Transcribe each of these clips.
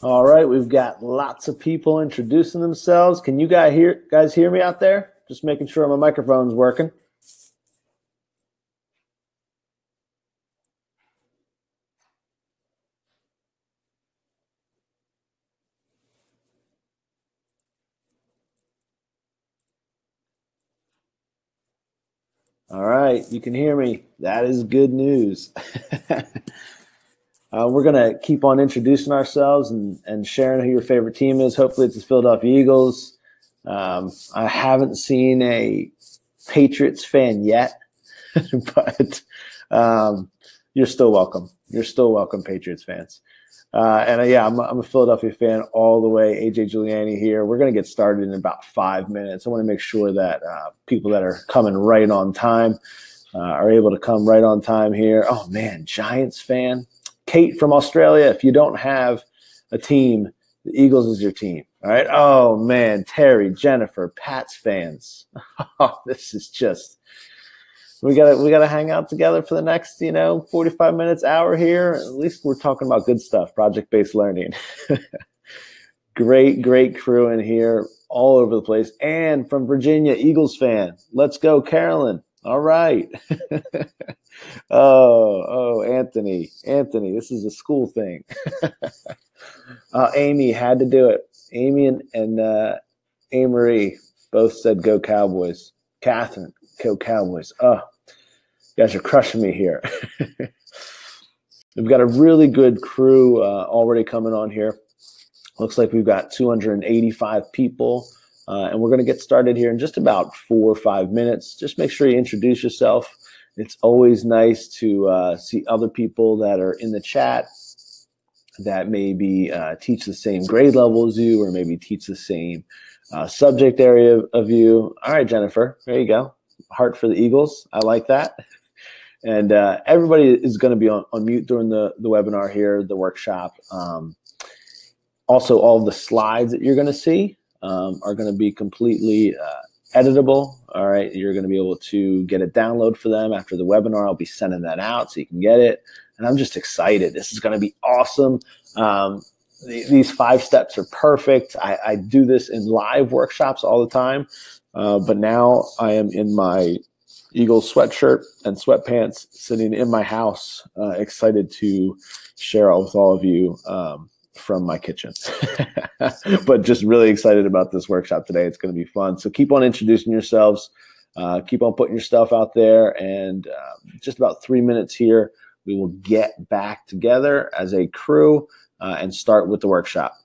All right, we've got lots of people introducing themselves. Can you guys hear me out there? Just making sure my microphone's working. All right, you can hear me. That is good news. We're going to keep on introducing ourselves and sharing who your favorite team is. Hopefully, it's the Philadelphia Eagles. I haven't seen a Patriots fan yet, but you're still welcome. You're still welcome, Patriots fans. Yeah, I'm a Philadelphia fan all the way. AJ Juliani here. We're going to get started in about 5 minutes. I want to make sure that people that are coming right on time are able to come right on time here. Oh, man, Giants fan. Kate from Australia, if you don't have a team, the Eagles is your team. All right. Oh, man, Terry, Jennifer, Pats fans. Oh, this is just – we gotta hang out together for the next 45 minutes, hour here. At least we're talking about good stuff, project-based learning. Great crew in here, all over the place. And from Virginia, Eagles fan. Let's go, Carolyn. All right. Anthony, this is a school thing. Amy had to do it. Amy and Amory both said go Cowboys. Catherine, go Cowboys. Oh, you guys are crushing me here. We've got a really good crew already coming on here. Looks like we've got 285 people, and we're going to get started here in just about 4 or 5 minutes. Just make sure you introduce yourself. It's always nice to see other people that are in the chat that maybe teach the same grade level as you, or maybe teach the same subject area of you. All right, Jennifer, there you go. Heart for the Eagles. I like that. And everybody is going to be on mute during the webinar here, the workshop. Also, all of the slides that you're going to see are going to be completely editable. All right, you're going to be able to get a download for them after the webinar. I'll be sending that out so you can get it. And I'm just excited. This is going to be awesome. These 5 steps are perfect. I do this in live workshops all the time, but now I am in my Eagles sweatshirt and sweatpants sitting in my house, excited to share with all of you from my kitchen. But just really excited about this workshop today. It's going to be fun. So keep on introducing yourselves. Keep on putting your stuff out there. And just about 3 minutes here, we will get back together as a crew and start with the workshop.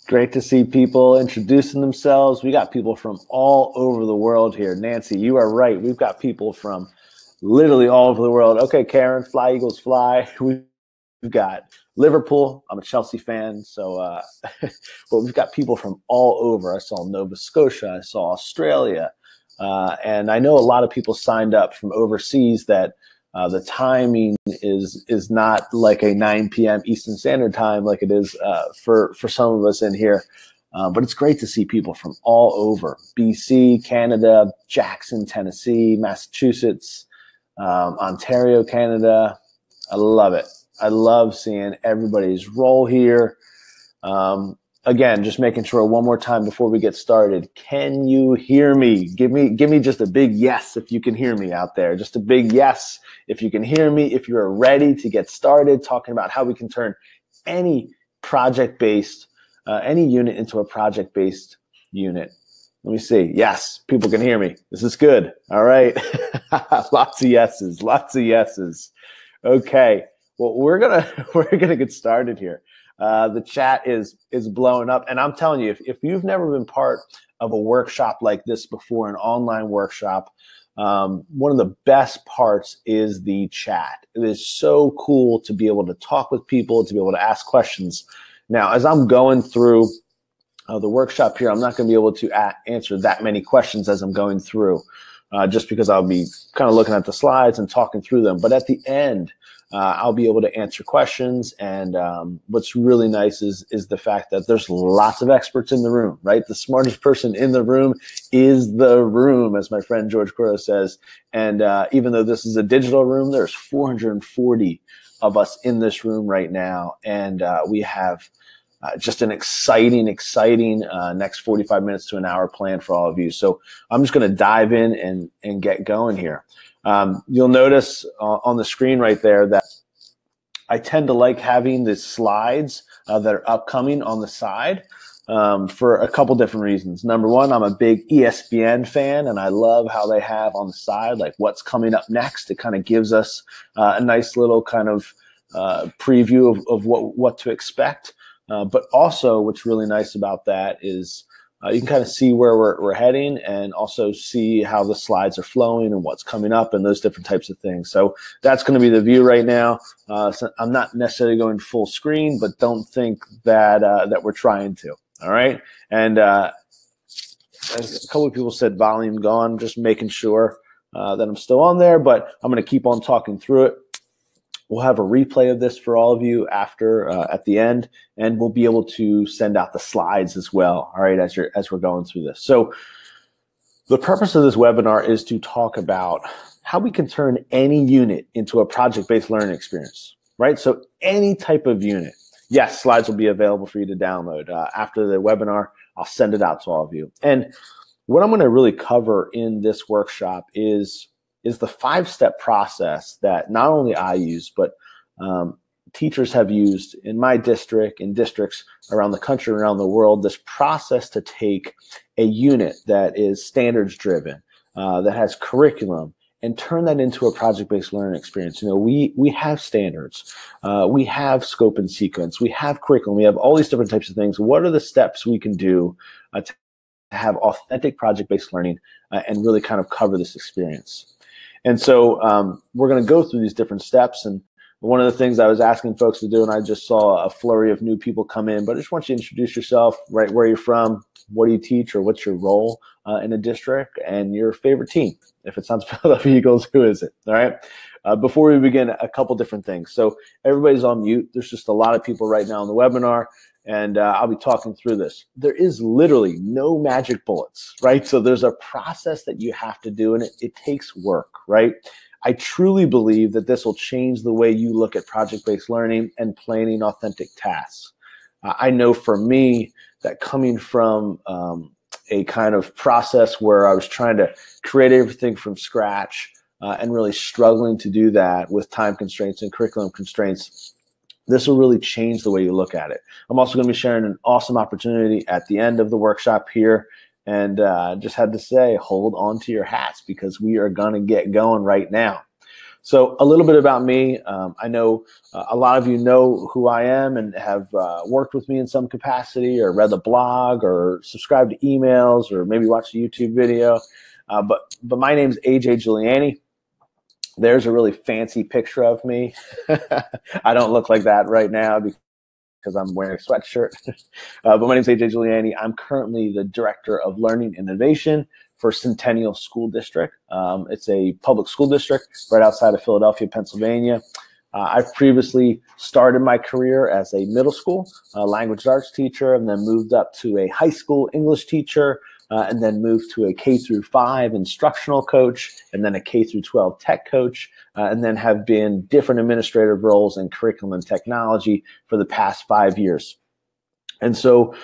Great to see people introducing themselves. We got people from all over the world here. Nancy, you are right. We've got people from literally all over the world. Okay, Karen, Fly Eagles Fly. We've got Liverpool. I'm a Chelsea fan, so but we've got people from all over. I saw Nova Scotia, I saw Australia, and I know a lot of people signed up from overseas that the timing is not like a 9 p.m. Eastern Standard Time like it is for some of us in here. But it's great to see people from all over: BC, Canada, Jackson, Tennessee, Massachusetts, Ontario, Canada. I love it. I love seeing everybody's role here. Again, just making sure one more time before we get started. Can you hear me? Give me just a big yes if you can hear me out there. Just a big yes if you can hear me. If you're ready to get started talking about how we can turn any project-based, any unit into a project-based unit. Let me see. Yes, people can hear me. This is good. All right. Lots of yeses. Lots of yeses. Okay. Well, we're gonna get started here. The chat is blowing up, and I'm telling you, if you've never been part of a workshop like this before, an online workshop, one of the best parts is the chat. It is so cool to be able to talk with people, to be able to ask questions. Now, as I'm going through the workshop here, I'm not going to be able to answer that many questions as I'm going through, just because I'll be kind of looking at the slides and talking through them. But at the end, I'll be able to answer questions. And what's really nice is the fact that there's lots of experts in the room, right? The smartest person in the room is the room, as my friend George Coro says. And even though this is a digital room, there's 440 of us in this room right now. And we have just an exciting next 45 minutes to an hour planned for all of you. So I'm just going to dive in and get going here. You'll notice on the screen right there that I tend to like having the slides that are upcoming on the side for a couple different reasons. Number one, I'm a big ESPN fan, and I love how they have on the side like what's coming up next. It kind of gives us a nice little kind of preview of what to expect. But also what's really nice about that is you can kind of see where we're heading and also see how the slides are flowing and what's coming up and those different types of things. So that's going to be the view right now. So I'm not necessarily going full screen, but don't think that that we're trying to. All right. And a couple of people said volume gone, just making sure that I'm still on there, but I'm going to keep on talking through it. We'll have a replay of this for all of you after at the end, and we'll be able to send out the slides as well. All right, as we're going through this. So the purpose of this webinar is to talk about how we can turn any unit into a project-based learning experience, right? So any type of unit. Yes, slides will be available for you to download. After the webinar, I'll send it out to all of you. And what I'm going to really cover in this workshop is the 5-step process that not only I use, but teachers have used in my district, in districts around the country, around the world, this process to take a unit that is standards driven, that has curriculum, and turn that into a project-based learning experience. You know, we have standards, we have scope and sequence, we have curriculum, we have all these different types of things. What are the steps we can do to have authentic project-based learning and really kind of cover this experience? And so we're going to go through these different steps. And one of the things I was asking folks to do, and I just saw a flurry of new people come in, but I just want you to introduce yourself, right, where you're from, what do you teach, or what's your role in a district, and your favorite team. If it's not Philadelphia Eagles, who is it? All right. Before we begin, a couple different things. So everybody's on mute. There's just a lot of people right now on the webinar, and I'll be talking through this. There is literally no magic bullets, right? So there's a process that you have to do, and it takes work, right? I truly believe that this will change the way you look at project-based learning and planning authentic tasks. I know for me that coming from a kind of process where I was trying to create everything from scratch and really struggling to do that with time constraints and curriculum constraints, this will really change the way you look at it. I'm also going to be sharing an awesome opportunity at the end of the workshop here. And just had to say, hold on to your hats because we are going to get going right now. So a little bit about me. I know a lot of you know who I am and have worked with me in some capacity or read the blog or subscribed to emails or maybe watched a YouTube video. But my name's AJ Juliani. There's a really fancy picture of me. I don't look like that right now because I'm wearing a sweatshirt. But my name is AJ Juliani. I'm currently the Director of Learning and Innovation for Centennial School District. It's a public school district right outside of Philadelphia, Pennsylvania. I've previously started my career as a middle school language arts teacher, and then moved up to a high school English teacher, and then moved to a K through 5 instructional coach, and then a K through 12 tech coach, and then have been different administrative roles in curriculum and technology for the past 5 years. And so,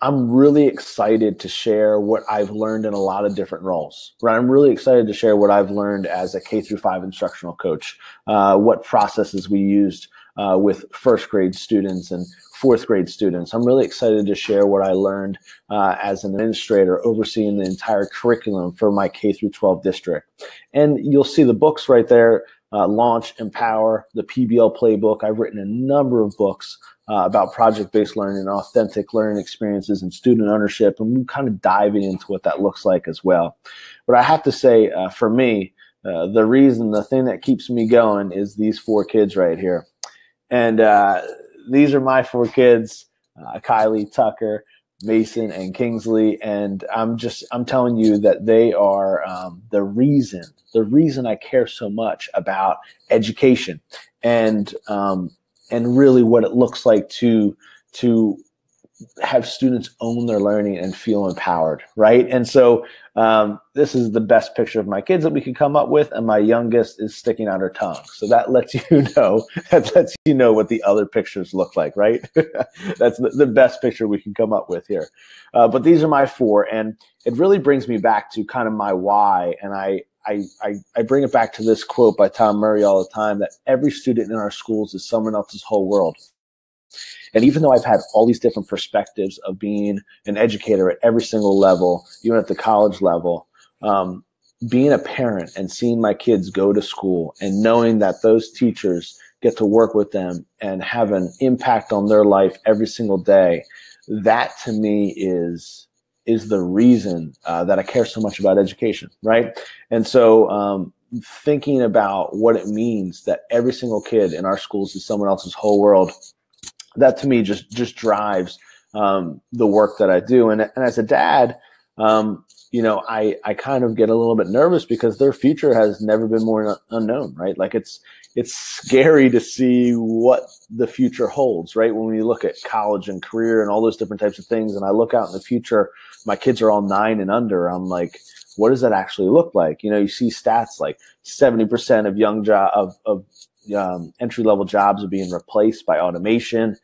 I'm really excited to share what I've learned in a lot of different roles. Right? I'm really excited to share what I've learned as a K through 5 instructional coach, what processes we used with first grade students and fourth grade students. I'm really excited to share what I learned as an administrator overseeing the entire curriculum for my K through 12 district. And you'll see the books right there, Launch, Empower, the PBL Playbook. I've written a number of books about project-based learning and authentic learning experiences and student ownership, and we're kind of diving into what that looks like as well. But I have to say, for me, the thing that keeps me going is these 4 kids right here. And these are my 4 kids, Kylie, Tucker, Mason, and Kingsley. And I'm telling you that they are the reason I care so much about education and really what it looks like to have students own their learning and feel empowered, right? And so this is the best picture of my kids that we could come up with, and my youngest is sticking out her tongue. So that lets you know what the other pictures look like, right? That's the best picture we can come up with here. But these are my 4, and it really brings me back to kind of my why, and I bring it back to this quote by Tom Murray all the time, that every student in our schools is someone else's whole world. And even though I've had all these different perspectives of being an educator at every single level, even at the college level, being a parent and seeing my kids go to school and knowing that those teachers get to work with them and have an impact on their life every single day, that to me is the reason that I care so much about education, right? And so thinking about what it means that every single kid in our schools is someone else's whole world, that to me just drives the work that I do. And as a dad, I kind of get a little bit nervous because their future has never been more unknown, right? Like it's scary to see what the future holds, right? When we look at college and career and all those different types of things, and I look out in the future, my kids are all 9 and under. I'm like, what does that actually look like? You see stats like 70% of entry-level jobs are being replaced by automation.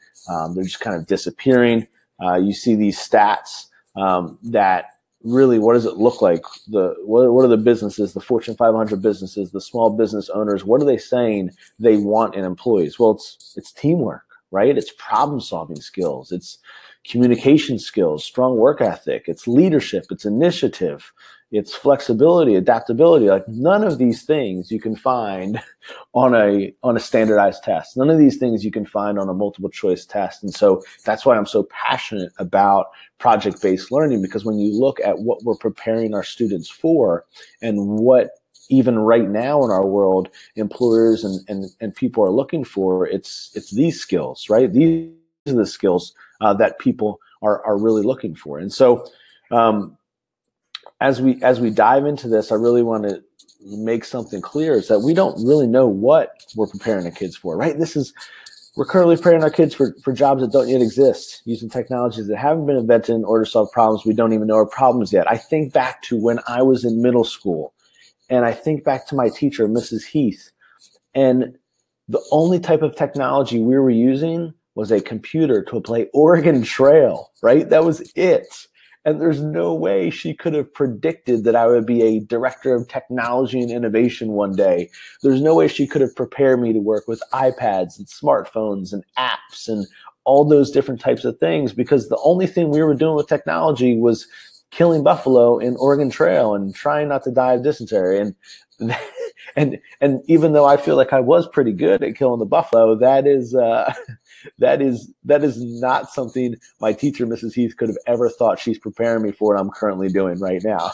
They're just kind of disappearing. You see these stats that really, what does it look like? What are the businesses, the Fortune 500 businesses, the small business owners, what are they saying they want in employees? Well, it's teamwork, right? It's problem-solving skills. It's communication skills, strong work ethic. It's leadership. It's initiative. It's flexibility, adaptability. Like none of these things you can find on a standardized test. None of these things you can find on a multiple choice test. And so that's why I'm so passionate about project-based learning, because when you look at what we're preparing our students for and what even right now in our world, employers and people are looking for, it's these skills, right? These are the skills that people are really looking for. And so as we dive into this, I really want to make something clear, is that we don't really know what we're preparing our kids for, right? We're currently preparing our kids for jobs that don't yet exist, using technologies that haven't been invented in order to solve problems we don't even know are problems yet. I think back to when I was in middle school, and I think back to my teacher, Mrs. Heath, and the only type of technology we were using was a computer to play Oregon Trail, right? That was it. And there's no way she could have predicted that I would be a director of technology and innovation one day. There's no way she could have prepared me to work with iPads and smartphones and apps and all those different types of things, because the only thing we were doing with technology was killing buffalo in Oregon Trail and trying not to die of dysentery. And And even though I feel like I was pretty good at killing the buffalo, that is that is not something my teacher, Mrs. Heath, could have ever thought she's preparing me for what I'm currently doing right now.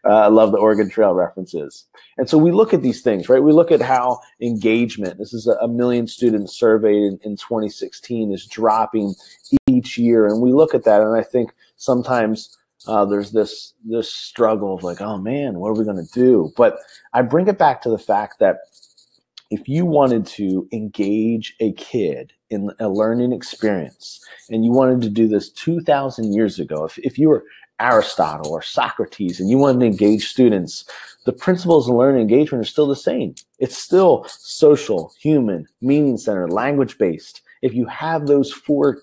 I love the Oregon Trail references. And so we look at these things, right? We look at how engagement, this is a million students surveyed in 2016, is dropping each year. And we look at that, and I think sometimes there's this struggle of like, oh man, what are we going to do? But I bring it back to the fact that if you wanted to engage a kid in a learning experience, and you wanted to do this 2,000 years ago, if you were Aristotle or Socrates and you wanted to engage students, the principles of learning engagement are still the same. It's still social, human, meaning-centered, language-based. If you have those four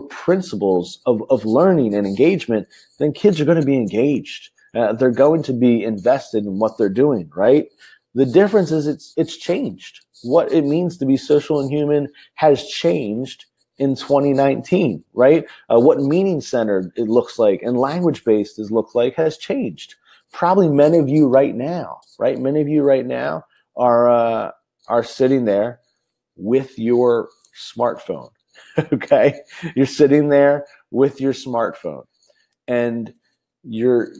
principles of learning and engagement, then kids are going to be engaged. They're going to be invested in what they're doing, right? The difference is it's changed. What it means to be social and human has changed in 2019, right? What meaning-centered it looks like and language-based it looks like has changed. Probably many of you right now, right? Many of you right now are sitting there with your smartphone, okay? You're sitting there with your smartphone, and you're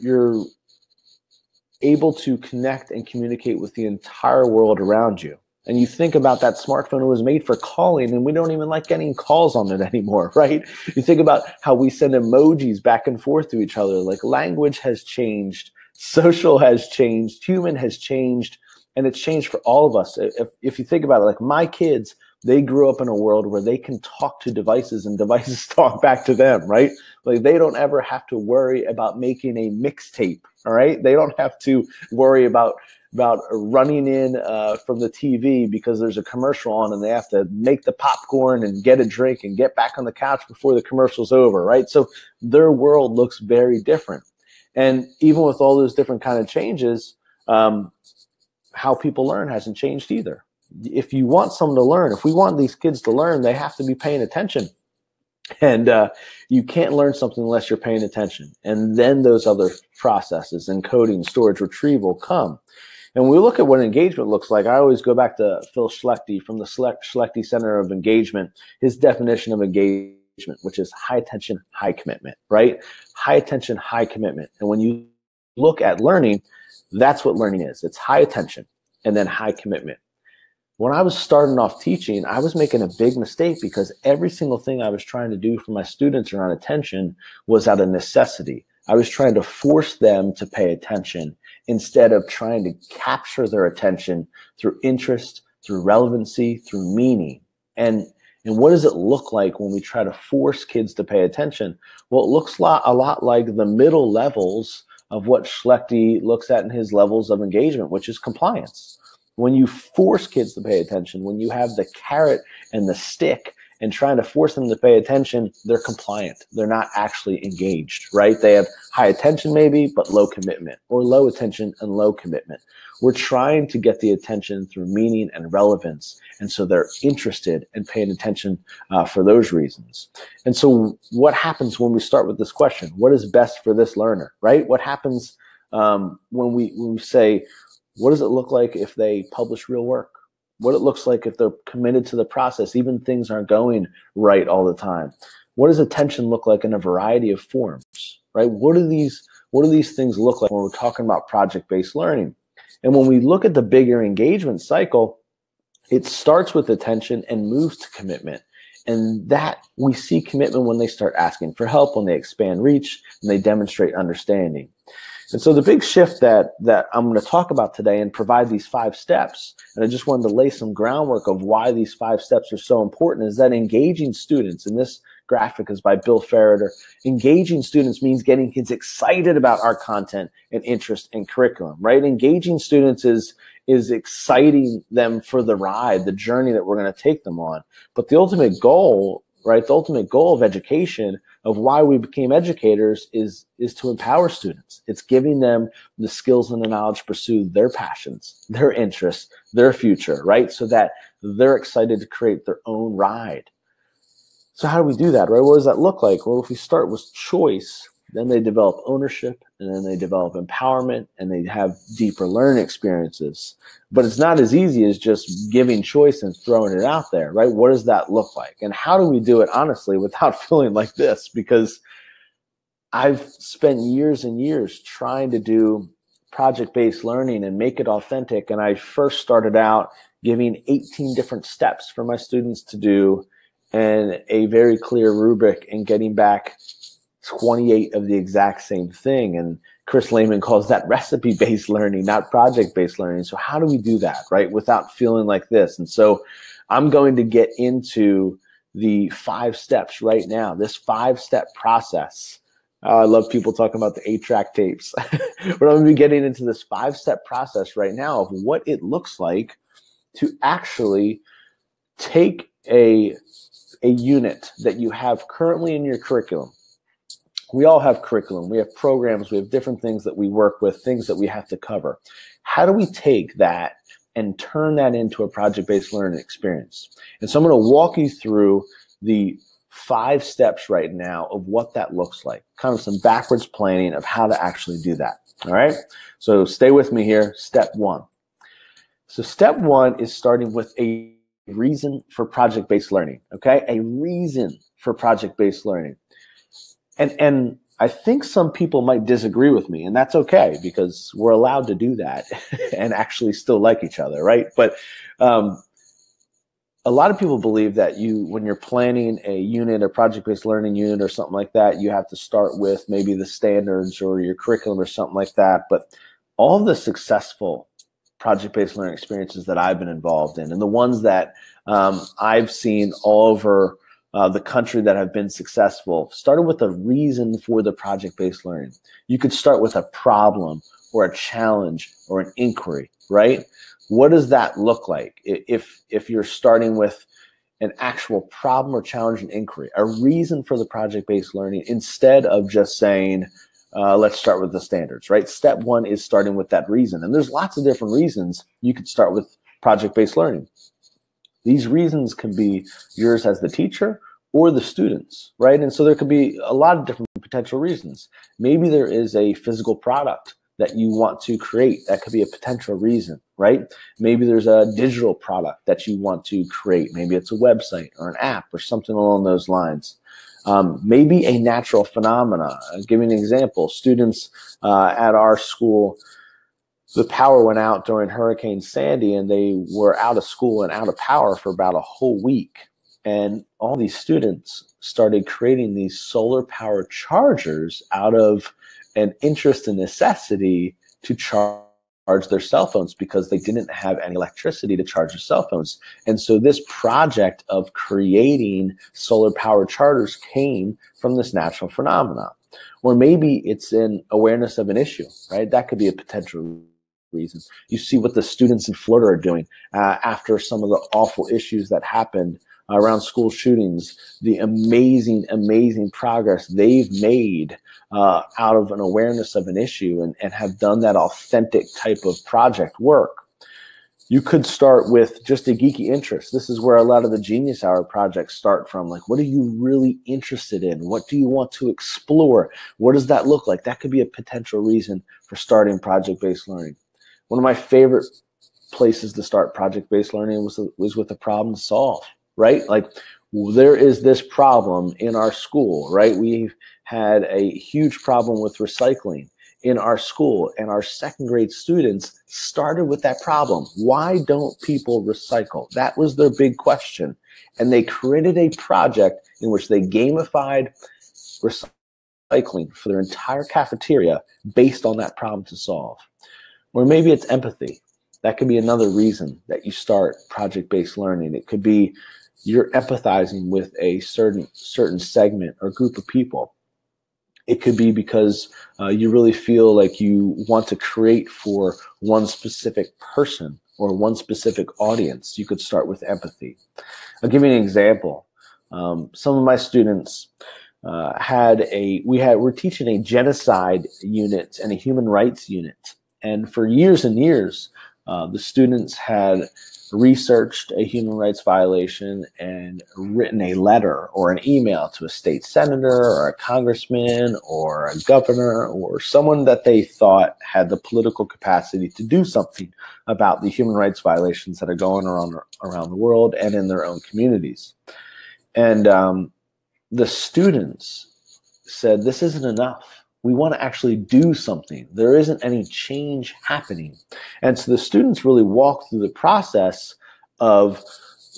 able to connect and communicate with the entire world around you. And you think about that smartphone, it was made for calling, and we don't even like getting calls on it anymore, right? You think about how we send emojis back and forth to each other. Like, language has changed, social has changed, human has changed, and it's changed for all of us. If you think about it, like my kids, they grew up in a world where they can talk to devices and devices talk back to them, right? Like, they don't ever have to worry about making a mixtape, all right? They don't have to worry about running in from the TV because there's a commercial on and they have to make the popcorn and get a drink and get back on the couch before the commercial's over, right? So their world looks very different. And even with all those different kind of changes, how people learn hasn't changed either. If you want someone to learn, if we want these kids to learn, they have to be paying attention. And you can't learn something unless you're paying attention. And then those other processes, encoding, storage, retrieval, come. And when we look at what engagement looks like, I always go back to Phil Schlechte from the Schlechte Center of Engagement, his definition of engagement, which is high attention, high commitment, right? High attention, high commitment. And when you look at learning, that's what learning is. It's high attention and then high commitment. When I was starting off teaching, I was making a big mistake because every single thing I was trying to do for my students around attention was out of necessity. I was trying to force them to pay attention instead of trying to capture their attention through interest, through relevancy, through meaning. And what does it look like when we try to force kids to pay attention? Well, it looks a lot like the middle levels of what Schlechte looks at in his levels of engagement, which is compliance. When you force kids to pay attention, when you have the carrot and the stick and trying to force them to pay attention, they're compliant. They're not actually engaged, right? They have high attention maybe, but low commitment, or low attention and low commitment. We're trying to get the attention through meaning and relevance. And so they're interested in paying attention for those reasons. And so what happens when we start with this question? What is best for this learner, right? What happens when we say, what does it look like if they publish real work? What it looks like if they're committed to the process, even things aren't going right all the time. What does attention look like in a variety of forms, right? What do these things look like when we're talking about project-based learning? And when we look at the bigger engagement cycle, it starts with attention and moves to commitment. And that we see commitment when they start asking for help, when they expand reach, and they demonstrate understanding. And so the big shift that I'm going to talk about today and provide these 5 steps, and I just wanted to lay some groundwork of why these 5 steps are so important, is that engaging students, and this graphic is by Bill Ferreter, engaging students means getting kids excited about our content and interest in curriculum, right? Engaging students is exciting them for the ride, the journey that we're going to take them on. But the ultimate goal, right, the ultimate goal of education, of why we became educators, is to empower students. It's giving them the skills and the knowledge to pursue their passions, their interests, their future, right? So that they're excited to create their own ride. So how do we do that, right? What does that look like? Well, if we start with choice, Then they develop ownership, and then they develop empowerment, and they have deeper learning experiences. But it's not as easy as just giving choice and throwing it out there, right? What does that look like? And how do we do it, honestly, without feeling like this? Because I've spent years and years trying to do project-based learning and make it authentic. And I first started out giving 18 different steps for my students to do and a very clear rubric, and getting back 28 of the exact same thing. And Chris Lehman calls that recipe-based learning, not project-based learning. So how do we do that, right, without feeling like this? And so I'm going to get into the 5 steps right now, this 5-step process. I love people talking about the 8-track tapes. But I'm going to be getting into this 5-step process right now of what it looks like to actually take a unit that you have currently in your curriculum. We all have curriculum. We have programs. We have different things that we work with, things that we have to cover. How do we take that and turn that into a project-based learning experience? And so I'm going to walk you through the 5 steps right now of what that looks like, kind of some backwards planning of how to actually do that. All right. So stay with me here. Step 1. So step 1 is starting with a reason for project-based learning. Okay. A reason for project-based learning. And I think some people might disagree with me, and that's okay, because we're allowed to do that and actually still like each other, right? But a lot of people believe that when you're planning a unit, a project-based learning unit or something like that, you have to start with maybe the standards or your curriculum or something like that. But all of the successful project-based learning experiences that I've been involved in, and the ones that I've seen all over the country that have been successful, started with a reason for the project-based learning. You could start with a problem or a challenge or an inquiry, right? What does that look like if you're starting with an actual problem or challenge and inquiry, a reason for the project-based learning, instead of just saying, let's start with the standards, right? Step 1 is starting with that reason. And there's lots of different reasons you could start with project-based learning. These reasons can be yours as the teacher or the students, right? And so there could be a lot of different potential reasons. Maybe there is a physical product that you want to create. That could be a potential reason, right? Maybe there's a digital product that you want to create. Maybe it's a website or an app or something along those lines. Maybe a natural phenomena. I'll give you an example. Students at our school, the power went out during Hurricane Sandy, and they were out of school and out of power for about a whole week. And all these students started creating these solar powered chargers out of an interest and necessity to charge their cell phones, because they didn't have any electricity to charge their cell phones. And so this project of creating solar powered chargers came from this natural phenomena. Or maybe it's an awareness of an issue, right? That could be a potential reason. You see what the students in Florida are doing after some of the awful issues that happened around school shootings, the amazing, amazing progress they've made out of an awareness of an issue, and have done that authentic type of project work. You could start with just a geeky interest. This is where a lot of the Genius Hour projects start from. Like, what are you really interested in? What do you want to explore? What does that look like? That could be a potential reason for starting project-based learning. One of my favorite places to start project-based learning was with a problem to solve, right? Like, there is this problem in our school, right? We've had a huge problem with recycling in our school, and our 2nd grade students started with that problem. Why don't people recycle? That was their big question. And they created a project in which they gamified recycling for their entire cafeteria based on that problem to solve. Or maybe it's empathy. That could be another reason that you start project-based learning. It could be you're empathizing with a certain segment or group of people. It could be because you really feel like you want to create for one specific person or one specific audience. You could start with empathy. I'll give you an example. Some of my students we're teaching a genocide unit and a human rights unit. And for years and years, The students had researched a human rights violation and written a letter or an email to a state senator or a congressman or a governor or someone that they thought had the political capacity to do something about the human rights violations that are going around the world and in their own communities. And the students said, this isn't enough. We want to actually do something. There isn't any change happening. And so the students really walked through the process of,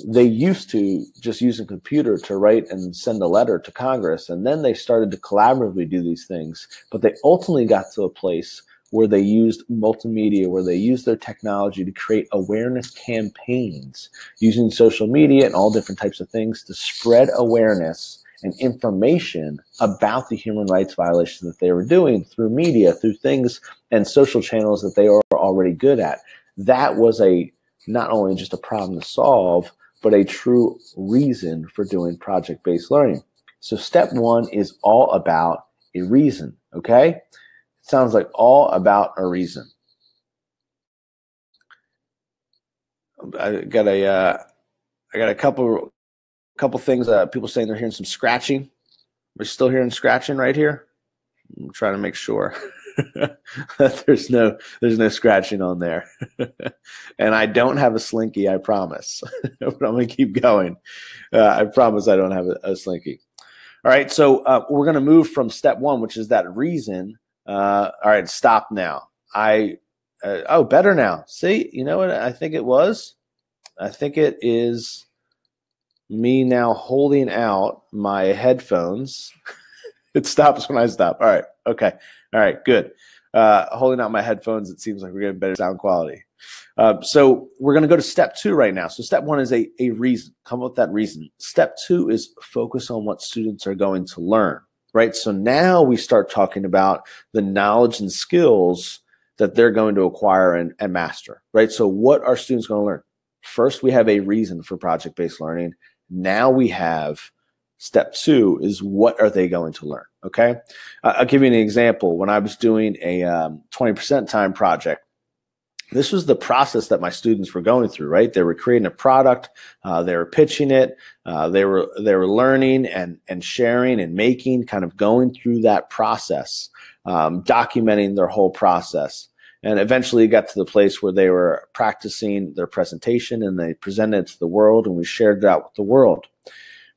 they used to just use a computer to write and send a letter to Congress, and then they started to collaboratively do these things. But they ultimately got to a place where they used multimedia, where they used their technology to create awareness campaigns using social media and all different types of things to spread awareness and information about the human rights violations that they were doing through media, through things and social channels that they are already good at. That was not only just a problem to solve, but a true reason for doing project-based learning. So step one is all about a reason, okay? It sounds like all about a reason. I got a couple things. People saying they're hearing some scratching. We're still hearing scratching right here. I'm trying to make sure that there's no scratching on there. And I don't have a slinky, I promise. But I'm going to keep going. I promise I don't have a slinky. All right, so we're going to move from step one, which is that reason. All right, stop now. Oh, better now. See, you know what I think it was? I think it is me now holding out my headphones. It stops when I stop. All right. Okay. All right. Good. Holding out my headphones, it seems like we're getting better sound quality. So we're going to go to step two right now. So step one is a reason. Come up with that reason. Step two is focus on what students are going to learn, right? So now we start talking about the knowledge and skills that they're going to acquire and master, right? So what are students going to learn? First, we have a reason for project-based learning. Now we have step two is what are they going to learn, okay? I'll give you an example. When I was doing a 20% time project, this was the process that my students were going through, right? They were creating a product, they were pitching it, they were learning and sharing and making, kind of going through that process, documenting their whole process. And eventually got to the place where they were practicing their presentation and they presented it to the world and we shared it out with the world.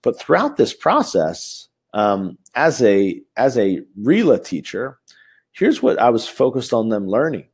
But throughout this process, as a RELA teacher, here's what I was focused on them learning,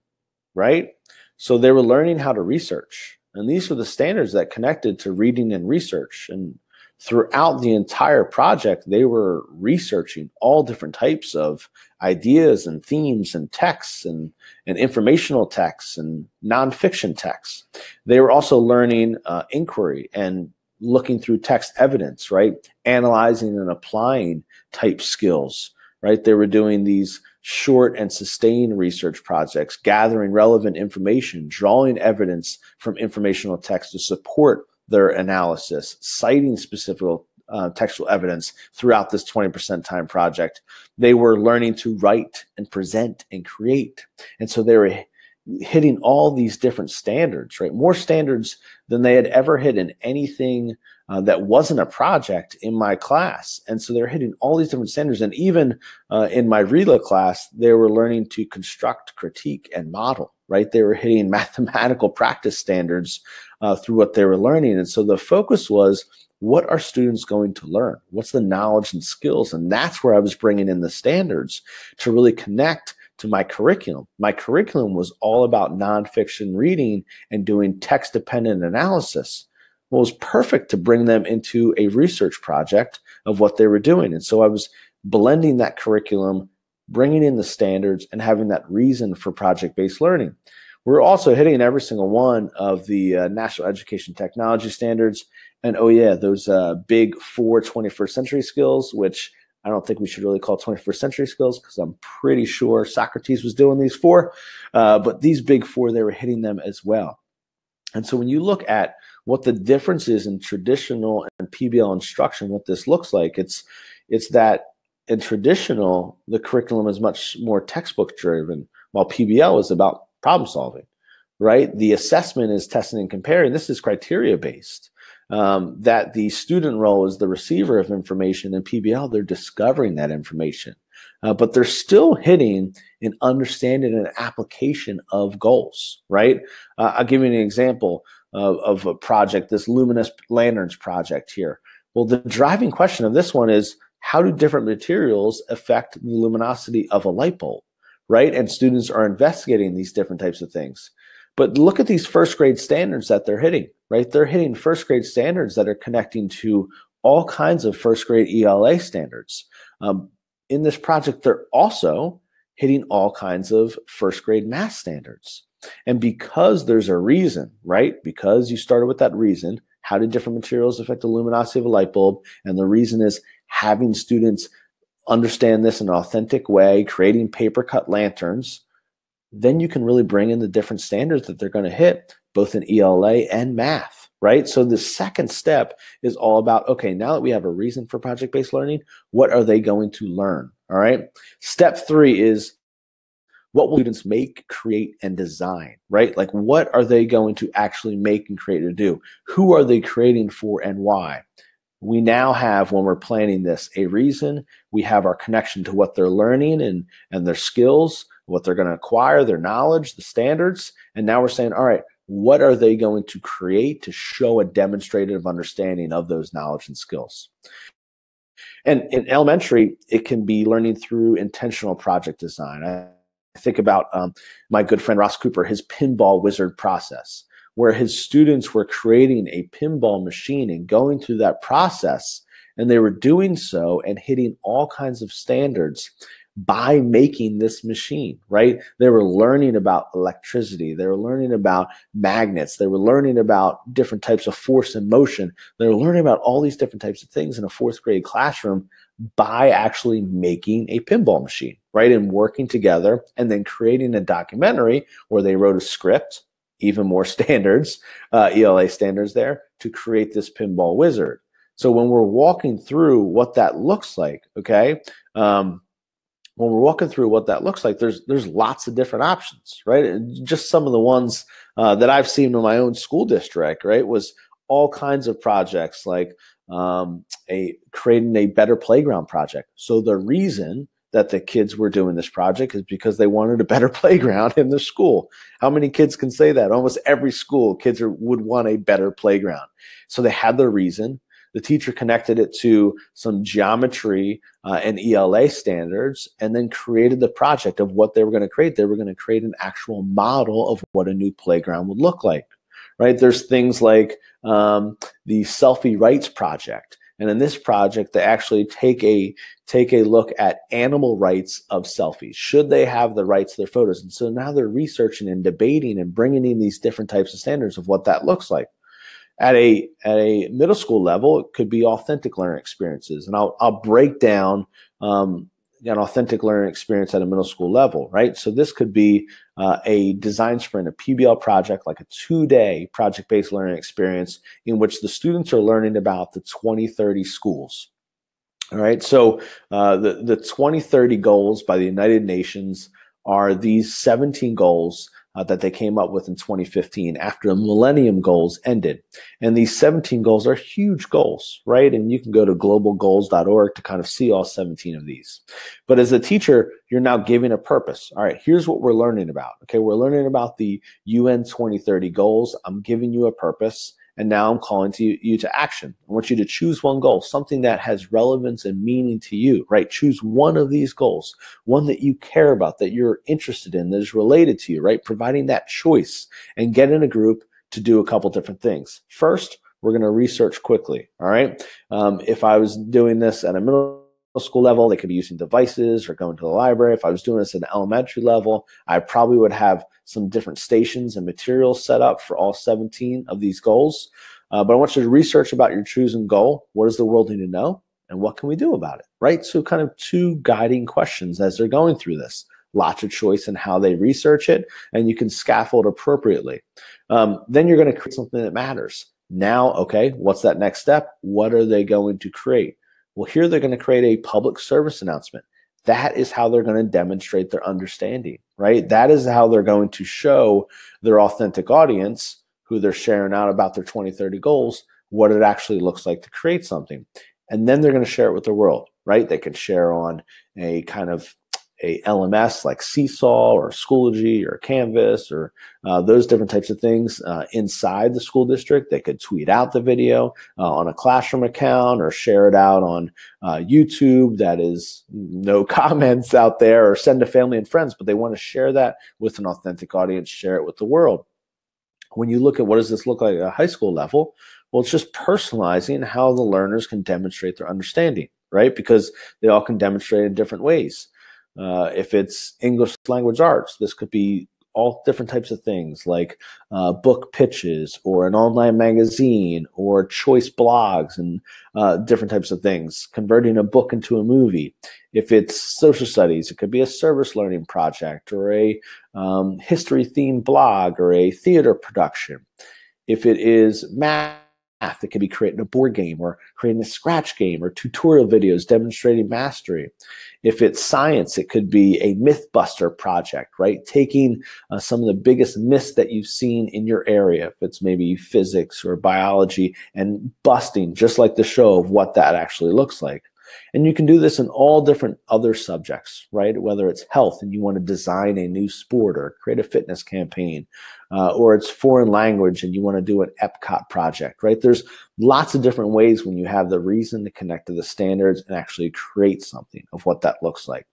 right? So they were learning how to research. And these were the standards that connected to reading and research. And throughout the entire project, they were researching all different types of ideas and themes and texts and informational texts and nonfiction texts. They were also learning inquiry and looking through text evidence, right? Analyzing and applying type skills, right? They were doing these short and sustained research projects, gathering relevant information, drawing evidence from informational text to support their analysis, citing specific textual evidence throughout this 20% time project. They were learning to write and present and create. And so they were hitting all these different standards, right? More standards than they had ever hit in anything that wasn't a project in my class. And so they're hitting all these different standards. And even in my RELA class, they were learning to construct, critique, and model, right? They were hitting mathematical practice standards through what they were learning. And so the focus was, what are students going to learn? What's the knowledge and skills? And that's where I was bringing in the standards to really connect to my curriculum. My curriculum was all about nonfiction reading and doing text-dependent analysis. Well, it was perfect to bring them into a research project of what they were doing. And so I was blending that curriculum, bringing in the standards, and having that reason for project-based learning. We're also hitting every single one of the National Education Technology Standards. And oh yeah, those big 4 21st century skills, which I don't think we should really call 21st century skills because I'm pretty sure Socrates was doing these 4. But these big 4, they were hitting them as well. And so when you look at what the difference is in traditional and PBL instruction, what this looks like, it's that in traditional, the curriculum is much more textbook driven, while PBL is about problem solving. right? The assessment is testing and comparing. This is criteria based. That the student role is the receiver of information, and PBL, they're discovering that information. But they're still hitting an understanding and application of goals, right? I'll give you an example of a project, this Luminous Lanterns project here. Well, the driving question of this one is, how do different materials affect the luminosity of a light bulb, right? And students are investigating these different types of things. But look at these first grade standards that they're hitting, right? They're hitting first grade standards that are connecting to all kinds of first grade ELA standards. In this project, they're also hitting all kinds of first grade math standards. And because there's a reason, right? Because you started with that reason, how do different materials affect the luminosity of a light bulb? And the reason is having students understand this in an authentic way, creating paper cut lanterns, then you can really bring in the different standards that they're going to hit, both in ELA and math, right? So the second step is all about, okay, now that we have a reason for project-based learning, what are they going to learn, all right? Step 3 is, what will students make, create, and design, right? Like, what are they going to actually make and create or do? Who are they creating for and why? We now have, when we're planning this, a reason. We have our connection to what they're learning and their skills, what they're going to acquire, their knowledge, the standards. And now we're saying, all right, what are they going to create to show a demonstrative understanding of those knowledge and skills? And in elementary, it can be learning through intentional project design. I think about my good friend Ross Cooper, his pinball wizard process, where his students were creating a pinball machine and going through that process, and they were doing so and hitting all kinds of standards by making this machine, right? They were learning about electricity. They were learning about magnets. They were learning about different types of force and motion. They were learning about all these different types of things in a fourth grade classroom by actually making a pinball machine, right? And working together and then creating a documentary where they wrote a script, even more standards, ELA standards there, to create this pinball wizard. So when we're walking through what that looks like, okay, when we're walking through what that looks like, there's lots of different options, right? And just some of the ones that I've seen in my own school district, right, was all kinds of projects like creating a better playground project. So the reason that the kids were doing this project is because they wanted a better playground in the school. How many kids can say that? Almost every school, kids would want a better playground. So they had their reason. The teacher connected it to some geometry and ELA standards, and then created the project of what they were going to create. They were going to create an actual model of what a new playground would look like, right? There's things like the Selfie Rights Project. And in this project, they actually take a look at animal rights of selfies. Should they have the rights to their photos? And so now they're researching and debating and bringing in these different types of standards of what that looks like. At a middle school level, it could be authentic learning experiences. And I'll break down an authentic learning experience at a middle school level, right? So this could be a design sprint, a PBL project, like a 2-day project-based learning experience in which the students are learning about the 2030 schools. All right, so the 2030 goals by the United Nations are these 17 goals that they came up with in 2015 after the Millennium Goals ended. And these 17 goals are huge goals, right? And you can go to globalgoals.org to kind of see all 17 of these. But as a teacher, you're now giving a purpose. All right, here's what we're learning about. Okay, we're learning about the UN 2030 goals. I'm giving you a purpose. And now I'm calling you to action. I want you to choose one goal, something that has relevance and meaning to you, right? Choose one of these goals, one that you care about, that you're interested in, that is related to you, right? Providing that choice, and get in a group to do a couple different things. First, we're going to research quickly, all right? If I was doing this at a middle school level, they could be using devices or going to the library. If I was doing this at an elementary level, I probably would have some different stations and materials set up for all 17 of these goals. But I want you to research about your chosen goal. What does the world need to know? And what can we do about it, right? So kind of 2 guiding questions as they're going through this. Lots of choice in how they research it, and you can scaffold appropriately. Then you're going to create something that matters. Now, okay, what's that next step? What are they going to create? Well, here they're going to create a public service announcement. that is how they're going to demonstrate their understanding, right? That is how they're going to show their authentic audience, who they're sharing out about their 2030 goals, what it actually looks like to create something. And then they're going to share it with the world, right? They can share on a kind of a LMS like Seesaw or Schoology or Canvas or those different types of things inside the school district. They could tweet out the video on a classroom account or share it out on YouTube. That is no comments out there, or send to family and friends, but they want to share that with an authentic audience, share it with the world. When you look at what does this look like at a high school level, well, it's just personalizing how the learners can demonstrate their understanding, right? Because they all can demonstrate in different ways. If it's English language arts, this could be all different types of things like book pitches or an online magazine or choice blogs and different types of things, converting a book into a movie. If it's social studies, it could be a service learning project or a history themed blog or a theater production. If it is math, it could be creating a board game or creating a scratch game or tutorial videos demonstrating mastery. If it's science, it could be a Mythbuster project, right? Taking some of the biggest myths that you've seen in your area, if it's maybe physics or biology, and busting, just like the show, of what that actually looks like. And you can do this in all different other subjects, right? Whether it's health and you want to design a new sport or create a fitness campaign, or it's foreign language and you want to do an Epcot project, right? There's lots of different ways when you have the reason to connect to the standards and actually create something of what that looks like.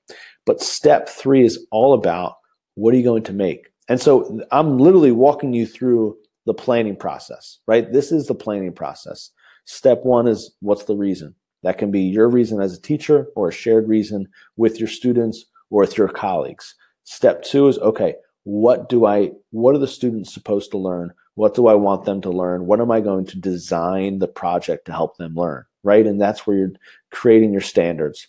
But step 3 is all about, what are you going to make? And so I'm literally walking you through the planning process, right? This is the planning process. Step 1 is, what's the reason? That can be your reason as a teacher or a shared reason with your students or with your colleagues. Step 2 is, okay, what are the students supposed to learn? What do I want them to learn? What am I going to design the project to help them learn, right? And that's where you're creating your standards.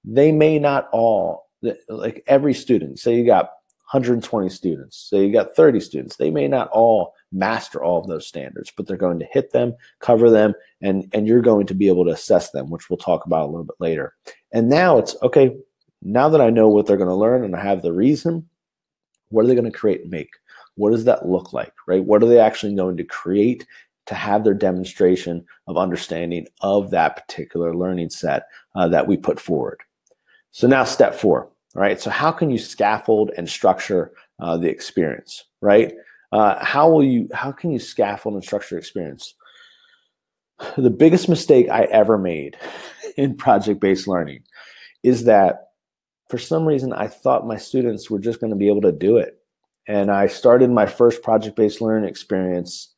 They may not all, like every student, say you got 120 students, say you got 30 students, they may not all master all of those standards, but they're going to hit them, cover them, and you're going to be able to assess them, which we'll talk about a little bit later. And now it's, okay, now that I know what they're going to learn and I have the reason, what are they going to create and make? What does that look like, right? What are they actually going to create to have their demonstration of understanding of that particular learning set that we put forward? So now step 4, all right? So how can you scaffold and structure the experience, right? How can you scaffold and structure experience? The biggest mistake I ever made in project-based learning is that for some reason I thought my students were just going to be able to do it. And I started my first project-based learning experience,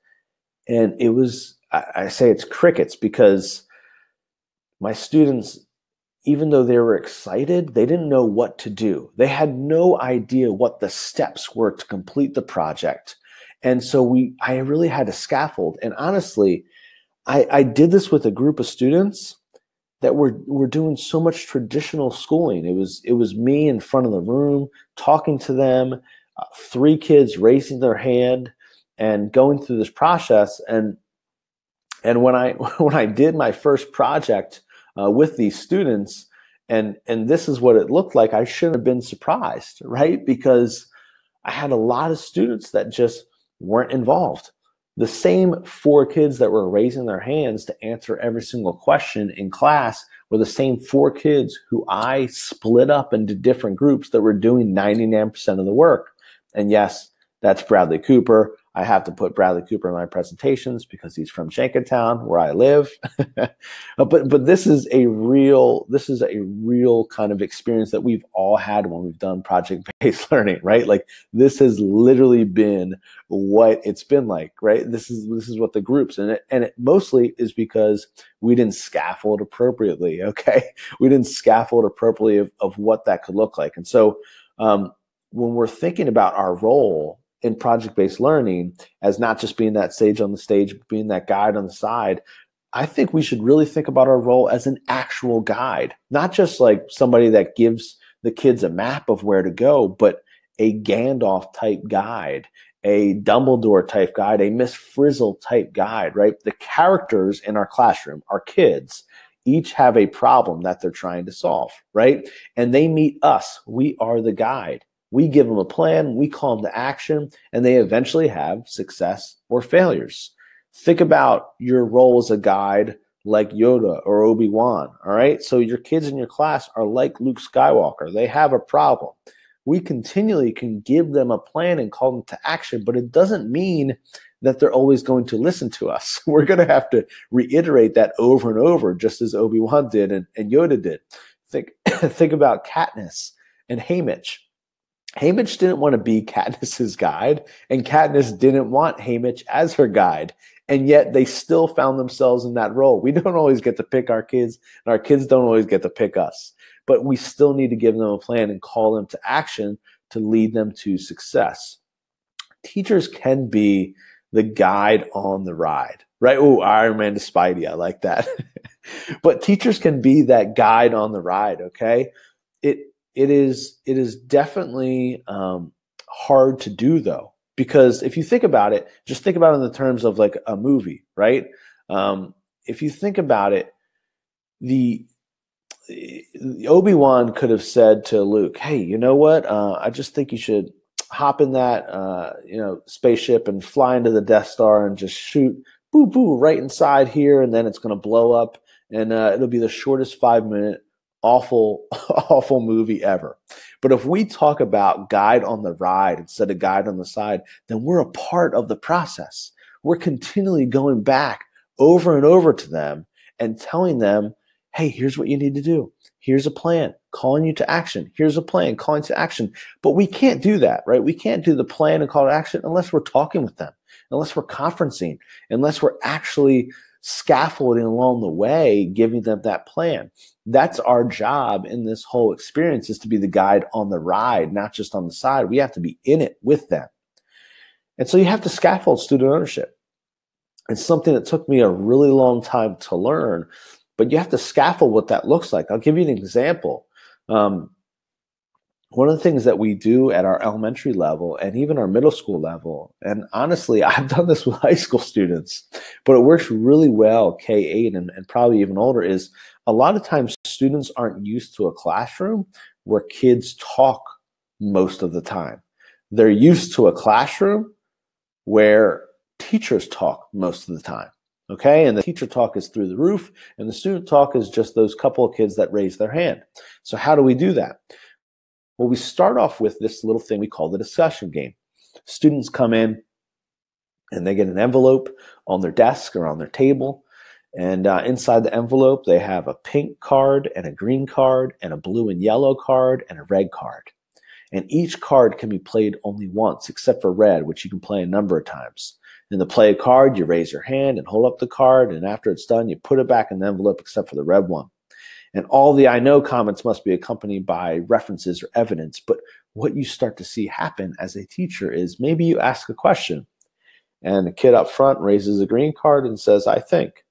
and it was, I say it's crickets, because my students, even though they were excited, they didn't know what to do. They had no idea what the steps were to complete the project. And so I really had to scaffold. And honestly, I did this with a group of students that were doing so much traditional schooling. It was me in front of the room talking to them, 3 kids raising their hand and going through this process. And when I did my first project with these students, and this is what it looked like, I shouldn't have been surprised, right? Because I had a lot of students that just weren't involved. The same 4 kids that were raising their hands to answer every single question in class were the same 4 kids who I split up into different groups that were doing 99% of the work. And yes, that's Bradley Cooper. I have to put Bradley Cooper in my presentations because he's from Shankentown, where I live. But this is a real kind of experience that we've all had when we've done project-based learning, right? Like, this has literally been what it's been like, right? This is what the groups, and it mostly is because we didn't scaffold appropriately. Okay, we didn't scaffold appropriately of what that could look like. And so when we're thinking about our role in project-based learning as not just being that sage on the stage, but being that guide on the side, I think we should really think about our role as an actual guide, not just like somebody that gives the kids a map of where to go, but a Gandalf type guide, a Dumbledore type guide, a Miss Frizzle type guide, right? The characters in our classroom are kids. each have a problem that they're trying to solve, right? And they meet us. We are the guide. We give them a plan, we call them to action, and they eventually have success or failures. Think about your role as a guide like Yoda or Obi-Wan, all right? So your kids in your class are like Luke Skywalker. They have a problem. We continually can give them a plan and call them to action, but it doesn't mean that they're always going to listen to us. We're going to have to reiterate that over and over, just as Obi-Wan did and Yoda did. Think about Katniss and Haymitch. Haymitch didn't want to be Katniss's guide, and Katniss didn't want Haymitch as her guide, and yet they still found themselves in that role. We don't always get to pick our kids, and our kids don't always get to pick us, but we still need to give them a plan and call them to action to lead them to success. Teachers can be the guide on the ride, right? Oh, Iron Man to Spidey, I like that. But teachers can be that guide on the ride, okay? It is definitely hard to do, though, because if you think about it, just think about it in the terms of like a movie, right? If you think about it, the Obi-Wan could have said to Luke, "Hey, you know what? I just think you should hop in that spaceship and fly into the Death Star and just shoot boo boo right inside here, and then it's going to blow up, and it'll be the shortest 5-minute." Awful movie ever. But if we talk about guide on the ride instead of guide on the side, then we're a part of the process. We're continually going back over and over to them and telling them, hey, here's what you need to do. Here's a plan, calling you to action. Here's a plan, calling to action. But we can't do that, right? We can't do the plan and call to action unless we're talking with them, unless we're conferencing, unless we're actually scaffolding along the way, giving them that plan. That's our job in this whole experience, is to be the guide on the ride, not just on the side. We have to be in it with them. And so you have to scaffold student ownership. It's something that took me a really long time to learn, but you have to scaffold what that looks like. I'll give you an example. One of the things that we do at our elementary level and even our middle school level, and honestly, I've done this with high school students, but it works really well, K-8 and probably even older, is a lot of times students aren't used to a classroom where kids talk most of the time. They're used to a classroom where teachers talk most of the time, okay? And the teacher talk is through the roof, and the student talk is just those couple of kids that raise their hand. So how do we do that? Well, we start off with this little thing we call the discussion game. Students come in and they get an envelope on their desk or on their table. And inside the envelope, they have a pink card and a green card and a blue and yellow card and a red card. And each card can be played only once, except for red, which you can play a number of times. In the play a card, you raise your hand and hold up the card. And after it's done, you put it back in the envelope except for the red one. And all the I know comments must be accompanied by references or evidence. But what you start to see happen as a teacher is maybe you ask a question and the kid up front raises a green card and says, I think.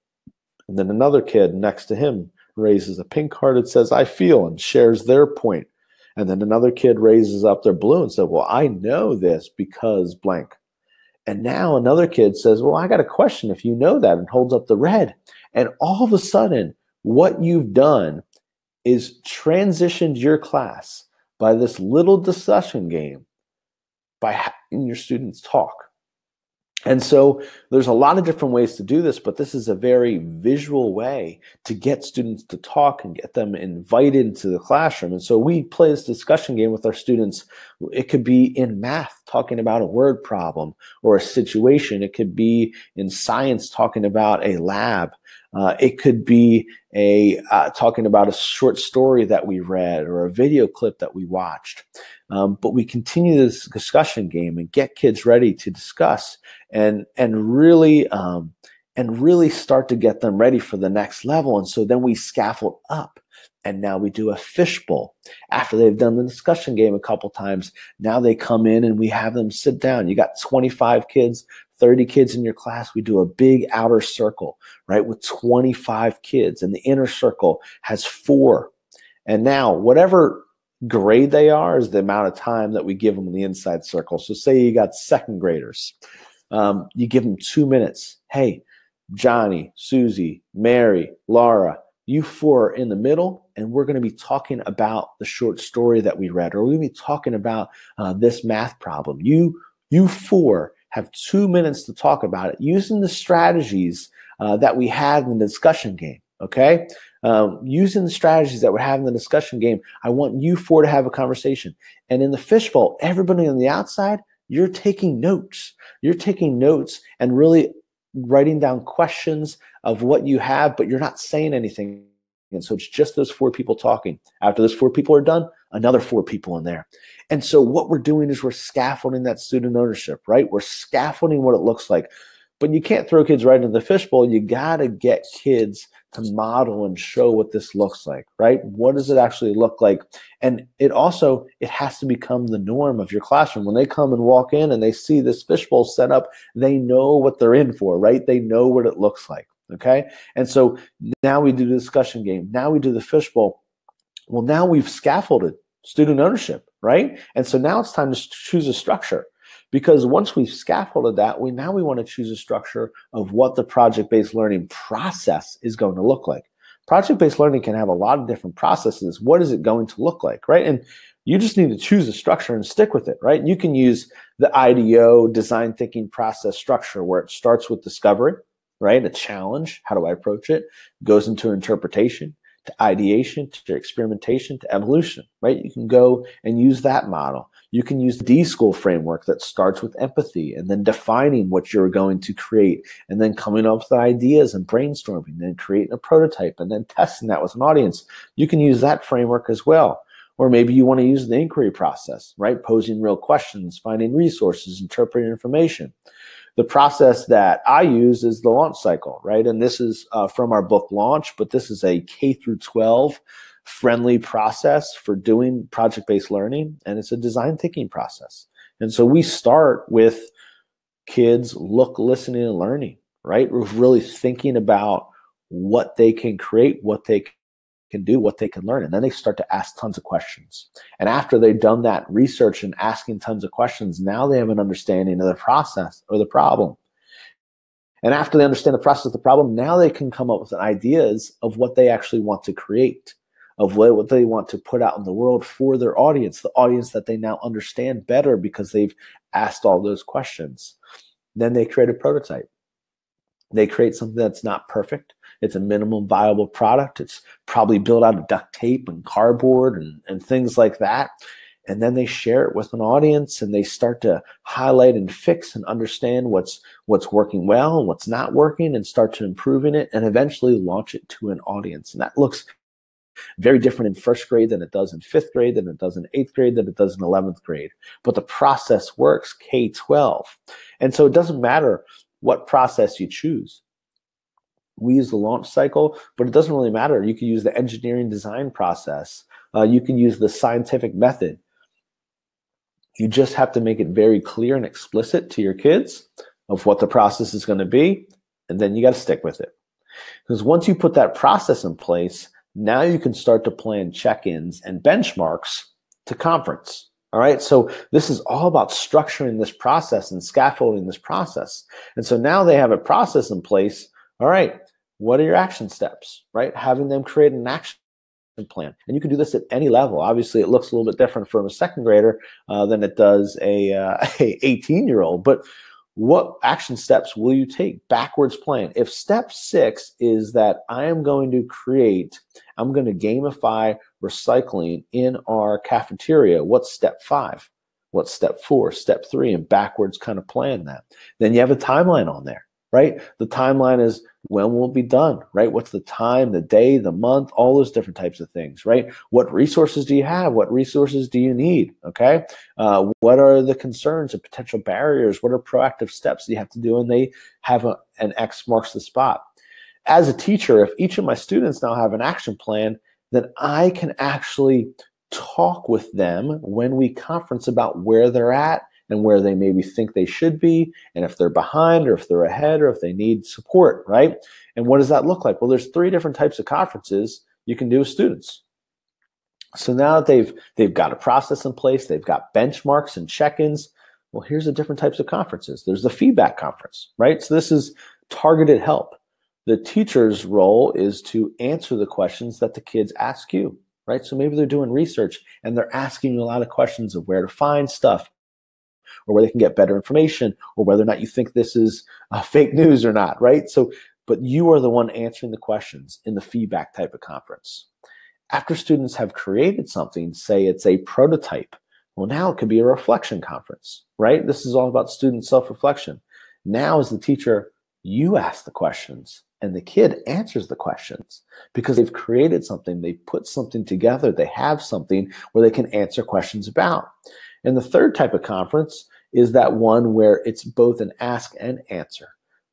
And then another kid next to him raises a pink card and says, I feel, and shares their point. And then another kid raises up their blue and says, well, I know this because blank. And now another kid says, well, I got a question if you know that, and holds up the red. And all of a sudden, what you've done is transitioned your class by this little discussion game by having your students talk. And so there's a lot of different ways to do this, but this is a very visual way to get students to talk and get them invited into the classroom. And so we play this discussion game with our students. It could be in math, talking about a word problem or a situation. It could be in science, talking about a lab. It could be talking about a short story that we read or a video clip that we watched. But we continue this discussion game and get kids ready to discuss and really start to get them ready for the next level. And so then we scaffold up. And now we do a fishbowl. After they've done the discussion game a couple times, now they come in and we have them sit down. You got 25 kids, 30 kids in your class. We do a big outer circle, right, with 25 kids. And the inner circle has 4. And now whatever grade they are is the amount of time that we give them in the inside circle. So say you got second graders. You give them 2 minutes. Hey, Johnny, Susie, Mary, Laura, you four are in the middle, and we're going to be talking about the short story that we read, or we're going to be talking about this math problem. You four have 2 minutes to talk about it using the strategies that we had in the discussion game, okay? Using the strategies that we're having in the discussion game, I want you four to have a conversation. And in the fishbowl, everybody on the outside, you're taking notes. You're taking notes and really writing down questions of what you have, but you're not saying anything. And so it's just those four people talking. After those four people are done, another four people in there. And so what we're doing is we're scaffolding that student ownership, right? We're scaffolding what it looks like. But you can't throw kids right into the fishbowl. You got to get kids to model and show what this looks like, right? What does it actually look like? And it has to become the norm of your classroom. When they come and walk in and they see this fishbowl set up, they know what they're in for, right? They know what it looks like, okay? And so now we do the discussion game. Now we do the fishbowl. Well, now we've scaffolded student ownership, right? And so now it's time to choose a structure. Because once we've scaffolded that, we want to choose a structure of what the project-based learning process is going to look like. Project-based learning can have a lot of different processes. What is it going to look like, right? And you just need to choose a structure and stick with it, right? You can use the IDEO, design thinking process structure, where it starts with discovery, right? A challenge, how do I approach it? Goes into interpretation, to ideation, to experimentation, to evolution, right? You can go and use that model. You can use the D-School framework that starts with empathy and then defining what you're going to create and then coming up with ideas and brainstorming and then creating a prototype and then testing that with an audience. You can use that framework as well. Or maybe you want to use the inquiry process, right? Posing real questions, finding resources, interpreting information. The process that I use is the launch cycle, right? And this is from our book Launch, but this is a K through 12 friendly process for doing project-based learning, and it's a design thinking process. And so we start with kids listening, and learning, right? We're really thinking about what they can create, what they can do, what they can learn, and then they start to ask tons of questions. And after they've done that research and asking tons of questions, now they have an understanding of the process or the problem. And after they understand the process of the problem, now they can come up with ideas of what they actually want to create, of what they want to put out in the world for their audience, the audience that they now understand better because they've asked all those questions. Then they create a prototype. They create something that's not perfect. It's a minimum viable product. It's probably built out of duct tape and cardboard and things like that. And then they share it with an audience and they start to highlight and fix and understand what's working well and what's not working and start to improving it and eventually launch it to an audience. And that looks very different in first grade than it does in fifth grade, than it does in eighth grade, than it does in 11th grade. But the process works K-12. And so it doesn't matter what process you choose. We use the launch cycle, but it doesn't really matter. You can use the engineering design process. You can use the scientific method. You just have to make it very clear and explicit to your kids of what the process is going to be, and then you got to stick with it. Because once you put that process in place, now you can start to plan check-ins and benchmarks to conference. All right, so this is all about structuring this process and scaffolding this process. And so now they have a process in place. All right, what are your action steps, right? Having them create an action plan. And you can do this at any level. Obviously, it looks a little bit different from a second grader than it does a 18-year-old. But what action steps will you take? Backwards plan. If step 6 is that I'm going to gamify recycling in our cafeteria, what's step 5? What's step 4, step 3, and backwards kind of plan that. Then you have a timeline on there, right? The timeline is when will it be done, right? What's the time, the day, the month, all those different types of things, right? What resources do you have? What resources do you need, okay? What are the concerns and potential barriers? What are proactive steps that you have to do? And they have an X marks the spot. As a teacher, if each of my students now have an action plan, then I can actually talk with them when we conference about where they're at and where they maybe think they should be, and if they're behind or if they're ahead or if they need support, right? And what does that look like? Well, there's 3 different types of conferences you can do with students. So now that they've got a process in place, they've got benchmarks and check-ins, well, here's the different types of conferences. There's the feedback conference, right? So this is targeted help. The teacher's role is to answer the questions that the kids ask you, right? So maybe they're doing research and they're asking you a lot of questions of where to find stuff, or where they can get better information, or whether or not you think this is fake news or not, right? So, but you are the one answering the questions in the feedback type of conference. After students have created something, say it's a prototype, well, now it could be a reflection conference, right? This is all about student self-reflection. Now, as the teacher, you ask the questions and the kid answers the questions because they've created something, they've put something together, they have something where they can answer questions about. And the third type of conference is that one where it's both an ask and answer.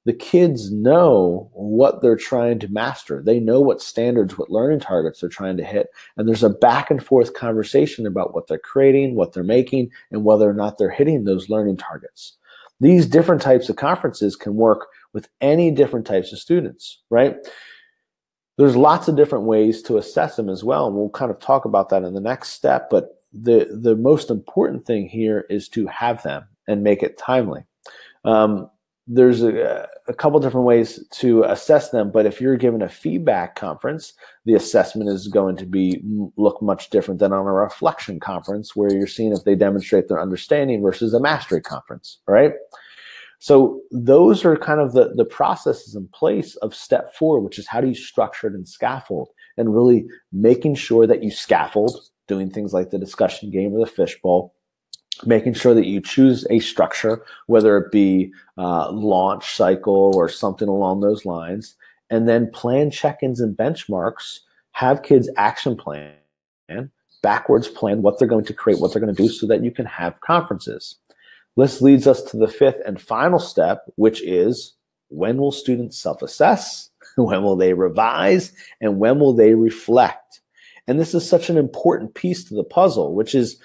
The kids know what they're trying to master. They know what standards, what learning targets they're trying to hit. And there's a back and forth conversation about what they're creating, what they're making, and whether or not they're hitting those learning targets. These different types of conferences can work with any different types of students, right? There's lots of different ways to assess them as well. And we'll kind of talk about that in the next step. But the most important thing here is to have them and make it timely. There's a couple different ways to assess them, but if you're given a feedback conference, the assessment is going to look much different than on a reflection conference where you're seeing if they demonstrate their understanding versus a mastery conference, right? So those are kind of the processes in place of step 4, which is how do you structure it and scaffold, and really making sure that you scaffold, doing things like the discussion game or the fishbowl, making sure that you choose a structure, whether it be launch cycle or something along those lines, and then plan check-ins and benchmarks, have kids action plan, backwards plan what they're going to create, what they're going to do so that you can have conferences. This leads us to the 5th and final step, which is when will students self-assess, when will they revise, and when will they reflect? And this is such an important piece to the puzzle, which is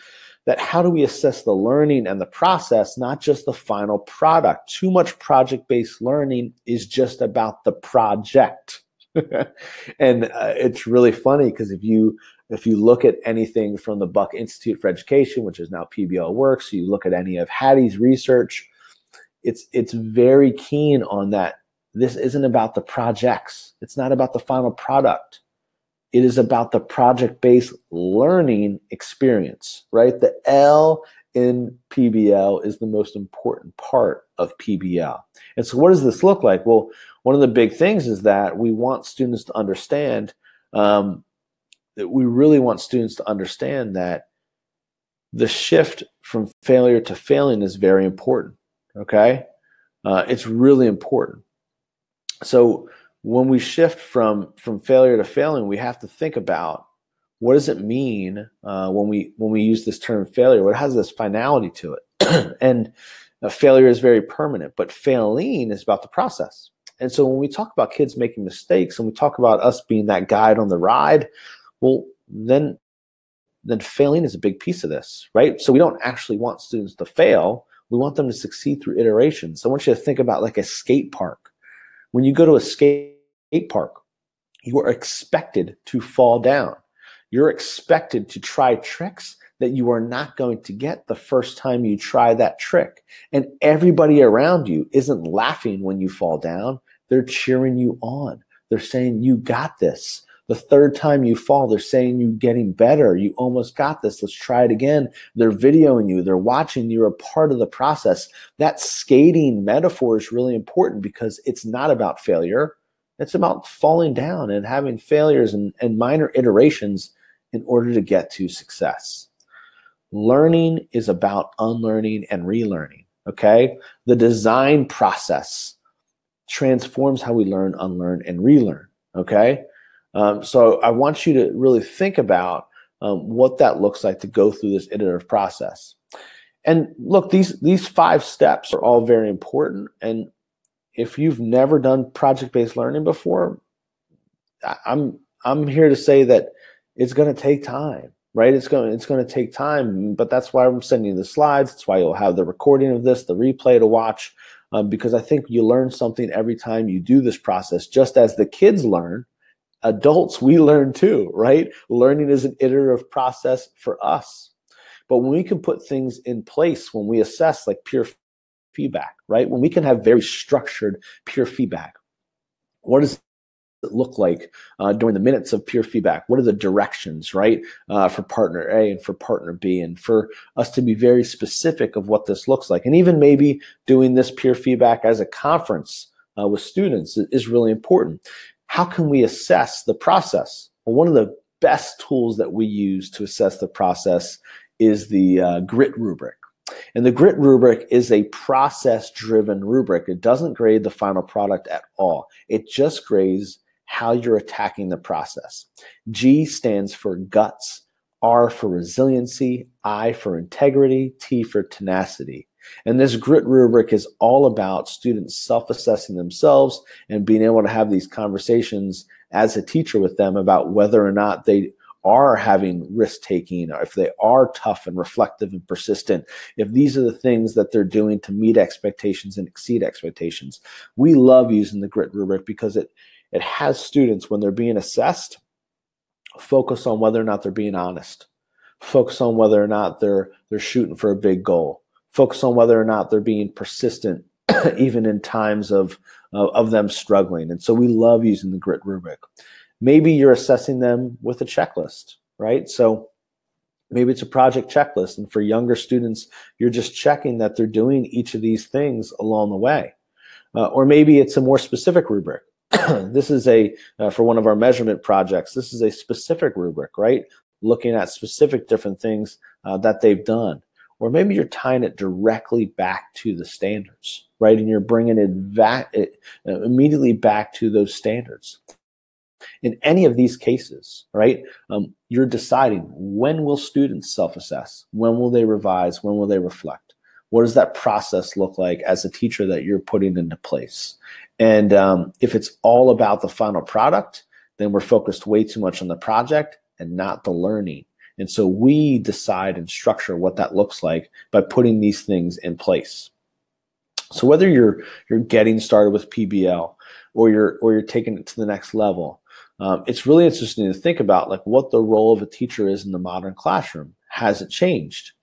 that how do we assess the learning and the process, not just the final product? Too much project-based learning is just about the project. And it's really funny because if you look at anything from the Buck Institute for Education, which is now PBL Works, you look at any of Hattie's research, it's very keen on that. This isn't about the projects. It's not about the final product. It is about the project-based learning experience, right? The L in PBL is the most important part of PBL. And so what does this look like? Well, one of the big things is that we want students to understand that we really want students to understand that the shift from failure to failing is very important, okay? It's really important. So when we shift from failure to failing, we have to think about what does it mean when we use this term failure? What has this finality to it? And failure is very permanent, but failing is about the process. And so when we talk about kids making mistakes and we talk about us being that guide on the ride, well, then failing is a big piece of this, right? So we don't actually want students to fail. We want them to succeed through iterations. I want you to think about like a skate park. When you go to a skate park, you are expected to fall down. You're expected to try tricks that you are not going to get the first time you try that trick. And everybody around you isn't laughing when you fall down. They're cheering you on. They're saying, you got this. The third time you fall, they're saying you're getting better. You almost got this. Let's try it again. They're videoing you. They're watching. You're a part of the process. That skating metaphor is really important because it's not about failure. It's about falling down and having failures and minor iterations in order to get to success. Learning is about unlearning and relearning, okay? The design process transforms how we learn, unlearn, and relearn, okay? So I want you to really think about what that looks like to go through this iterative process. And look, these 5 steps are all very important. And if you've never done project-based learning before, I'm here to say that it's going to take time, right? It's going to take time, but that's why I'm sending you the slides. That's why you'll have the recording of this, the replay to watch, because I think you learn something every time you do this process, just as the kids learn. Adults, we learn too, right? Learning is an iterative process for us. But when we can put things in place, when we assess like peer feedback, right? When we can have very structured peer feedback, What does it look like during the minutes of peer feedback? What are the directions, right, for partner A and for partner B, and for us to be very specific of what this looks like. And even maybe doing this peer feedback as a conference with students is really important. How can we assess the process? Well, one of the best tools that we use to assess the process is the GRIT rubric. And the GRIT rubric is a process-driven rubric. It doesn't grade the final product at all. It just grades how you're attacking the process. G stands for guts, R for resiliency, I for integrity, T for tenacity. And this GRIT rubric is all about students self-assessing themselves and being able to have these conversations as a teacher with them about whether or not they are having risk-taking, or if they are tough and reflective and persistent, if these are the things that they're doing to meet expectations and exceed expectations. We love using the GRIT rubric because it has students, when they're being assessed, focus on whether or not they're being honest, focus on whether or not they're shooting for a big goal, focus on whether or not they're being persistent, even in times of them struggling. And so we love using the GRIT rubric. Maybe you're assessing them with a checklist, right? So maybe it's a project checklist. And for younger students, you're just checking that they're doing each of these things along the way. Or maybe it's a more specific rubric. This is for one of our measurement projects, this is a specific rubric, right? Looking at specific different things that they've done. Or maybe you're tying it directly back to the standards, right? And you're bringing it immediately back to those standards. In any of these cases, right, you're deciding, when will students self-assess? When will they revise? When will they reflect? What does that process look like as a teacher that you're putting into place? And if it's all about the final product, then we're focused way too much on the project and not the learning. And so we decide and structure what that looks like by putting these things in place. So whether you're getting started with PBL or you're taking it to the next level, it's really interesting to think about, like, what the role of a teacher is in the modern classroom. Has it changed?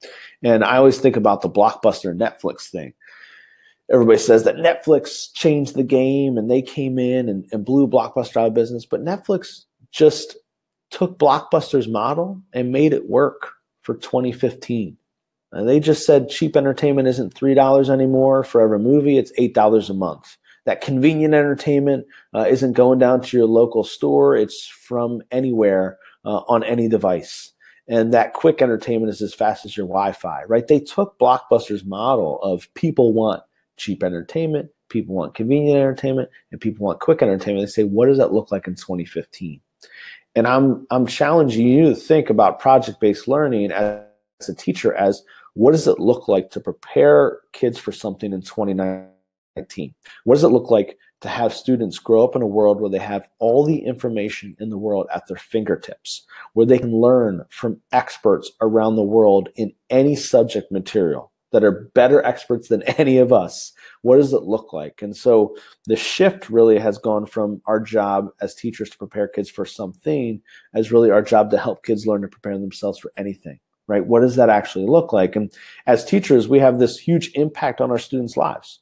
And I always think about the Blockbuster Netflix thing. Everybody says that Netflix changed the game and they came in and blew Blockbuster out of business, but Netflix just took Blockbuster's model and made it work for 2015. And they just said cheap entertainment isn't $3 anymore for every movie, it's $8 a month. That convenient entertainment isn't going down to your local store, it's from anywhere on any device. And that quick entertainment is as fast as your Wi-Fi, right? They took Blockbuster's model of people want cheap entertainment, people want convenient entertainment, and people want quick entertainment. They say, what does that look like in 2015? And I'm challenging you to think about project-based learning as a teacher as, what does it look like to prepare kids for something in 2019? What does it look like to have students grow up in a world where they have all the information in the world at their fingertips, where they can learn from experts around the world in any subject material that are better experts than any of us? What does it look like? And so the shift really has gone from our job as teachers to prepare kids for something as really our job to help kids learn to prepare themselves for anything, right? What does that actually look like? And as teachers, we have this huge impact on our students' lives.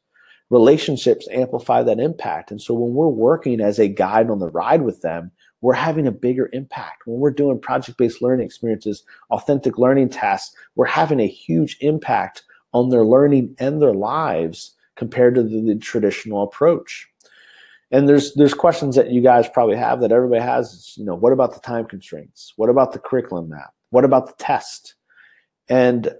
Relationships amplify that impact. And so when we're working as a guide on the ride with them, we're having a bigger impact. When we're doing project-based learning experiences, authentic learning tasks, we're having a huge impact on their learning and their lives compared to the traditional approach. And there's questions that you guys probably have that everybody has. What about the time constraints? What about the curriculum map? What about the test? And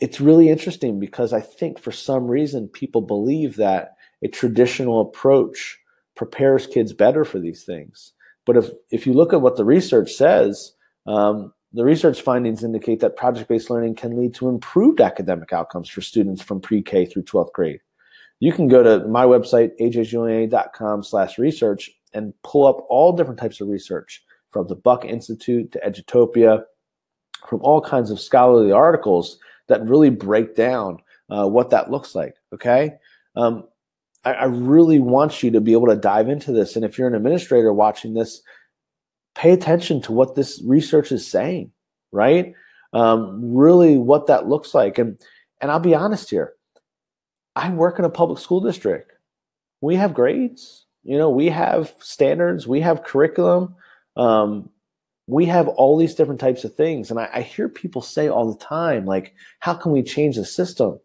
it's really interesting because I think for some reason people believe that a traditional approach prepares kids better for these things. But if you look at what the research says, the research findings indicate that project-based learning can lead to improved academic outcomes for students from pre-K through 12th grade. You can go to my website, ajjuliani.com/research, and pull up all different types of research, from the Buck Institute to Edutopia, from all kinds of scholarly articles that really break down what that looks like, okay? I really want you to be able to dive into this. And if you're an administrator watching this, pay attention to what this research is saying, right? Really what that looks like. And I'll be honest here. I work in a public school district. We have grades. we have standards, we have curriculum, we have all these different types of things. And I hear people say all the time, like, how can we change the system?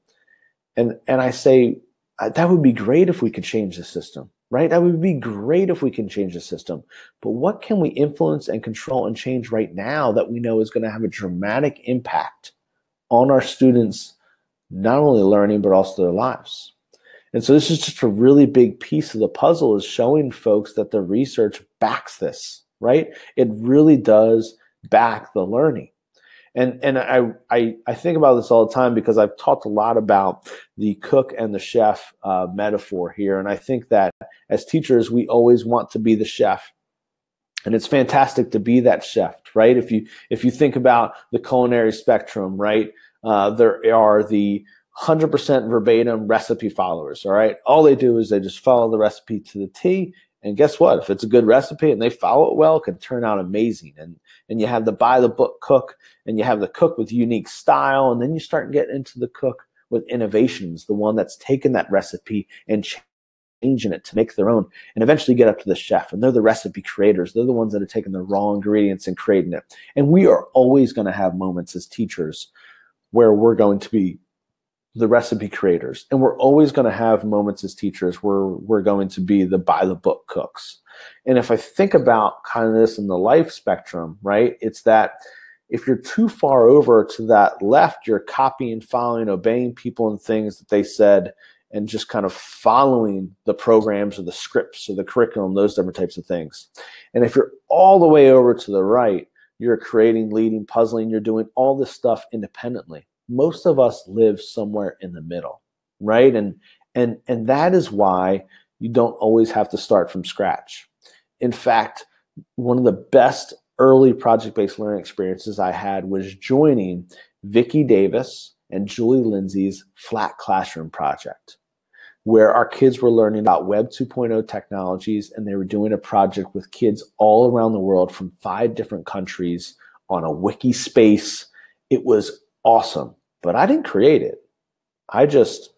And I say, that would be great if we could change the system, right? That would be great if we can change the system. But what can we influence and control and change right now that we know is going to have a dramatic impact on our students, not only learning, but also their lives? And so this is just a really big piece of the puzzle, is showing folks that the research backs this, right? It really does back the learning. And I think about this all the time because I've talked a lot about the cook and the chef metaphor here. And I think that as teachers, we always want to be the chef. And it's fantastic to be that chef, right? If you think about the culinary spectrum, right? There are the 100% verbatim recipe followers, all right? All they do is they just follow the recipe to the T. And guess what? If it's a good recipe and they follow it well, it can turn out amazing. And you have the by the book cook, and you have the cook with unique style, and then you start getting into the cook with innovations, the one that's taken that recipe and changing it to make their own, and eventually get up to the chef. And they're the recipe creators. They're the ones that are taking the raw ingredients and creating it. And we are always going to have moments as teachers where we're going to be the recipe creators. And we're always going to have moments as teachers where we're going to be the by the book cooks. And if I think about kind of this in the life spectrum, right, it's that if you're too far over to that left, you're copying, following, obeying people and things that they said, and just kind of following the programs or the scripts or the curriculum, those different types of things. And if you're all the way over to the right, you're creating, leading, puzzling, you're doing all this stuff independently. Most of us live somewhere in the middle, right? And that is why you don't always have to start from scratch. In fact, one of the best early project-based learning experiences I had was joining Vicki Davis and Julie Lindsay's Flat Classroom project, where our kids were learning about Web 2.0 technologies, and they were doing a project with kids all around the world from 5 different countries on a wiki space. It was awesome, but I didn't create it. I just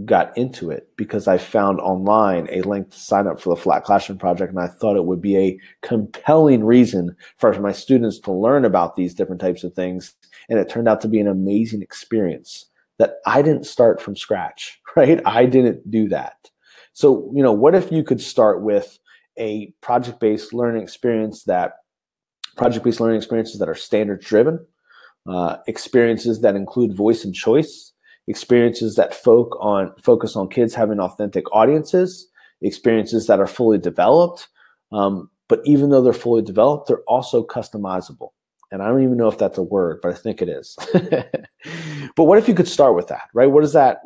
got into it because I found online a link to sign up for the Flat Classroom project, and I thought it would be a compelling reason for my students to learn about these different types of things. And it turned out to be an amazing experience that I didn't start from scratch, right? I didn't do that. So, what if you could start with a project-based learning experiences that are standards driven, experiences that include voice and choice, experiences that focus on kids having authentic audiences, experiences that are fully developed. But even though they're fully developed, they're also customizable. And I don't even know if that's a word, but I think it is. But what if you could start with that, right? What does that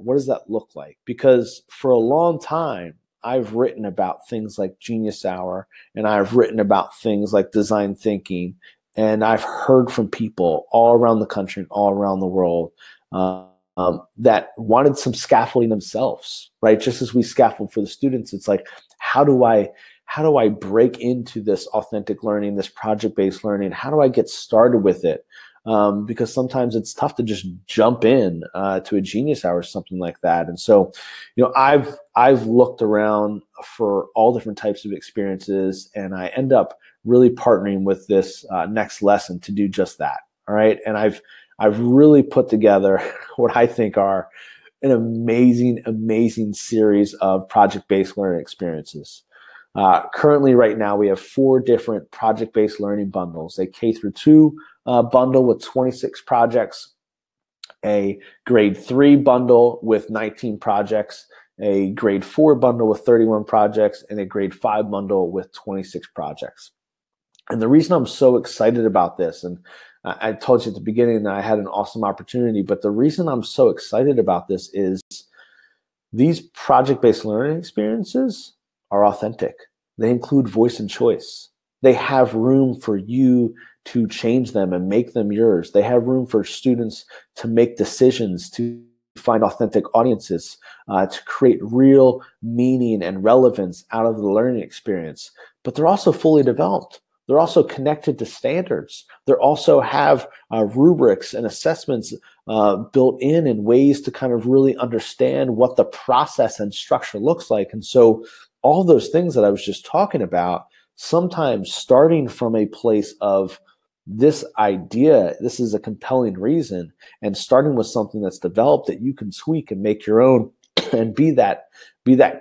look like? Because for a long time, I've written about things like Genius Hour, and I've written about things like design thinking, and I've heard from people all around the country and all around the world that wanted some scaffolding themselves, right? Just as we scaffold for the students, it's like, how do I break into this authentic learning, this project-based learning? How do I get started with it? Because sometimes it's tough to just jump in to a Genius Hour or something like that. And so, I've looked around for all different types of experiences, and I end up really partnering with this Next Lesson to do just that. All right, and I've really put together what I think are an amazing series of project-based learning experiences. Currently, right now, we have 4 different project-based learning bundles: a K-2 bundle with 26 projects, a grade 3 bundle with 19 projects, a grade 4 bundle with 31 projects, and a grade 5 bundle with 26 projects. And the reason I'm so excited about this, and I told you at the beginning that I had an awesome opportunity, but the reason I'm so excited about this is these project-based learning experiences are authentic. They include voice and choice. They have room for you to change them and make them yours. They have room for students to make decisions, to find authentic audiences, to create real meaning and relevance out of the learning experience. But they're also fully developed. They're also connected to standards. They also have rubrics and assessments built in ways to kind of really understand what the process and structure looks like. And so all those things that I was just talking about, sometimes starting from a place of this idea, this is a compelling reason, and starting with something that's developed that you can tweak and make your own and be that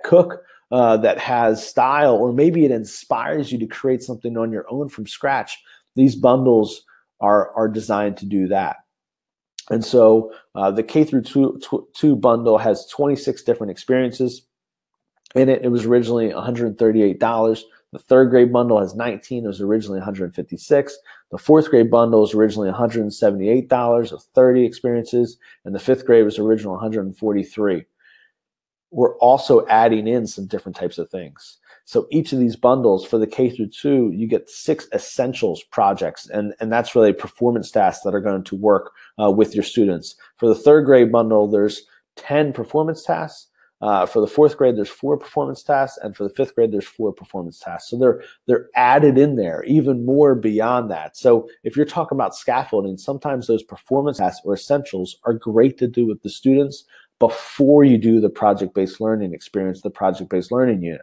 cook that has style, or maybe it inspires you to create something on your own from scratch. These bundles are designed to do that. And so the K through 2 bundle has 26 different experiences in it. It was originally $138. The third grade bundle has 19. It was originally $156. The fourth grade bundle was originally $178 with 30 experiences, and the fifth grade was original $143. We're also adding in some different types of things. So each of these bundles for the K through 2, you get 6 essentials projects, and that's really performance tasks that are going to work with your students. For the third grade bundle, there's 10 performance tasks. For the fourth grade, there's 4 performance tasks, and for the fifth grade, there's 4 performance tasks. So they're added in there, even more beyond that. So if you're talking about scaffolding, sometimes those performance tasks or essentials are great to do with the students before you do the project-based learning experience, the project-based learning unit.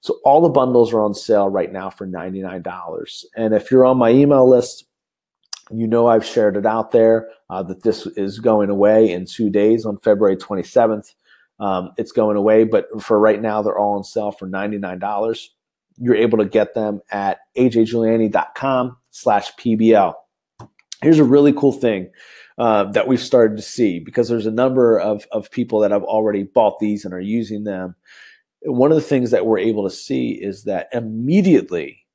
So all the bundles are on sale right now for $99. And if you're on my email list, you know I've shared it out there that this is going away in 2 days on February 27th. It's going away, but for right now, they're all on sale for $99. You're able to get them at ajjuliani.com/PBL. Here's a really cool thing that we've started to see, because there's a number of people that have already bought these and are using them. One of the things that we're able to see is that immediately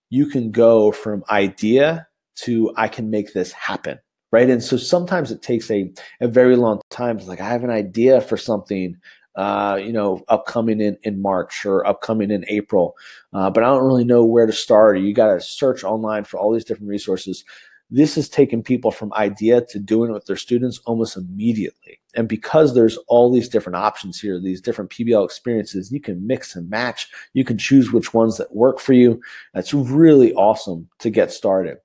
you can go from idea to I can make this happen, right? And so sometimes it takes a very long time. It's like, I have an idea for something, upcoming in March or upcoming in April, but I don't really know where to start. Or you got to search online for all these different resources. This is taking people from idea to doing it with their students almost immediately. And because there's all these different options here, these different PBL experiences, you can mix and match. You can choose which ones that work for you. That's really awesome to get started.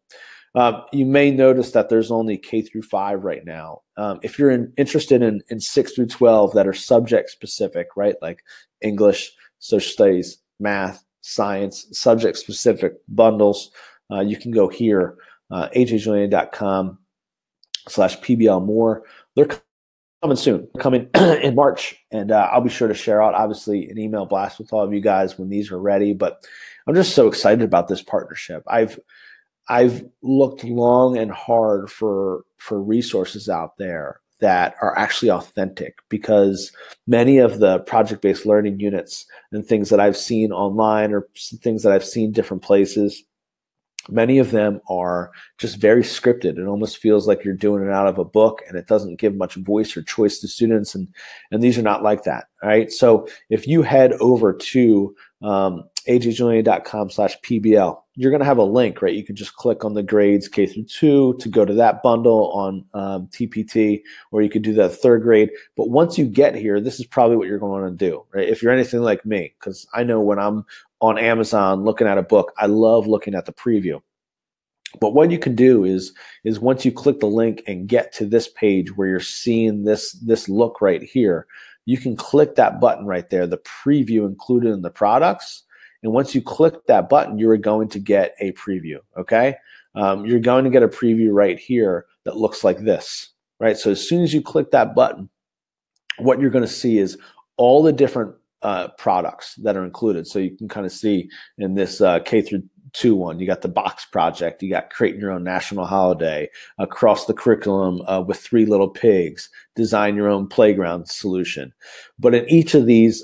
You may notice that there's only K through 5 right now. If you're interested in 6 through 12 that are subject specific, right? Like English, social studies, math, science, subject specific bundles, you can go here. ajjuliani.com/PBL more. They're coming soon. They're coming in March, and I'll be sure to share out, obviously, an email blast with all of you guys when these are ready. But I'm just so excited about this partnership. I've looked long and hard for resources out there that are actually authentic, because many of the project-based learning units and things that I've seen online or things that I've seen different places, many of them are just very scripted. It almost feels like you're doing it out of a book, and it doesn't give much voice or choice to students. And these are not like that. All right. So if you head over to ajjuliani.com/PBL, you're going to have a link, right? You can just click on the grades K through 2 to go to that bundle on TPT, or you could do that third grade. But once you get here, this is probably what you're going to do, right? If you're anything like me, because I know when I'm on Amazon looking at a book, I love looking at the preview. But what you can do is once you click the link and get to this page where you're seeing this look right here, you can click that button right there, the preview included in the products. And once you click that button, you are going to get a preview, okay? You're going to get a preview right here that looks like this, right? So as soon as you click that button, what you're going to see is all the different products that are included. So you can kind of see in this K through 2 one, you got the box project, you got creating your own national holiday, across the curriculum with 3 little pigs, design your own playground solution. But in each of these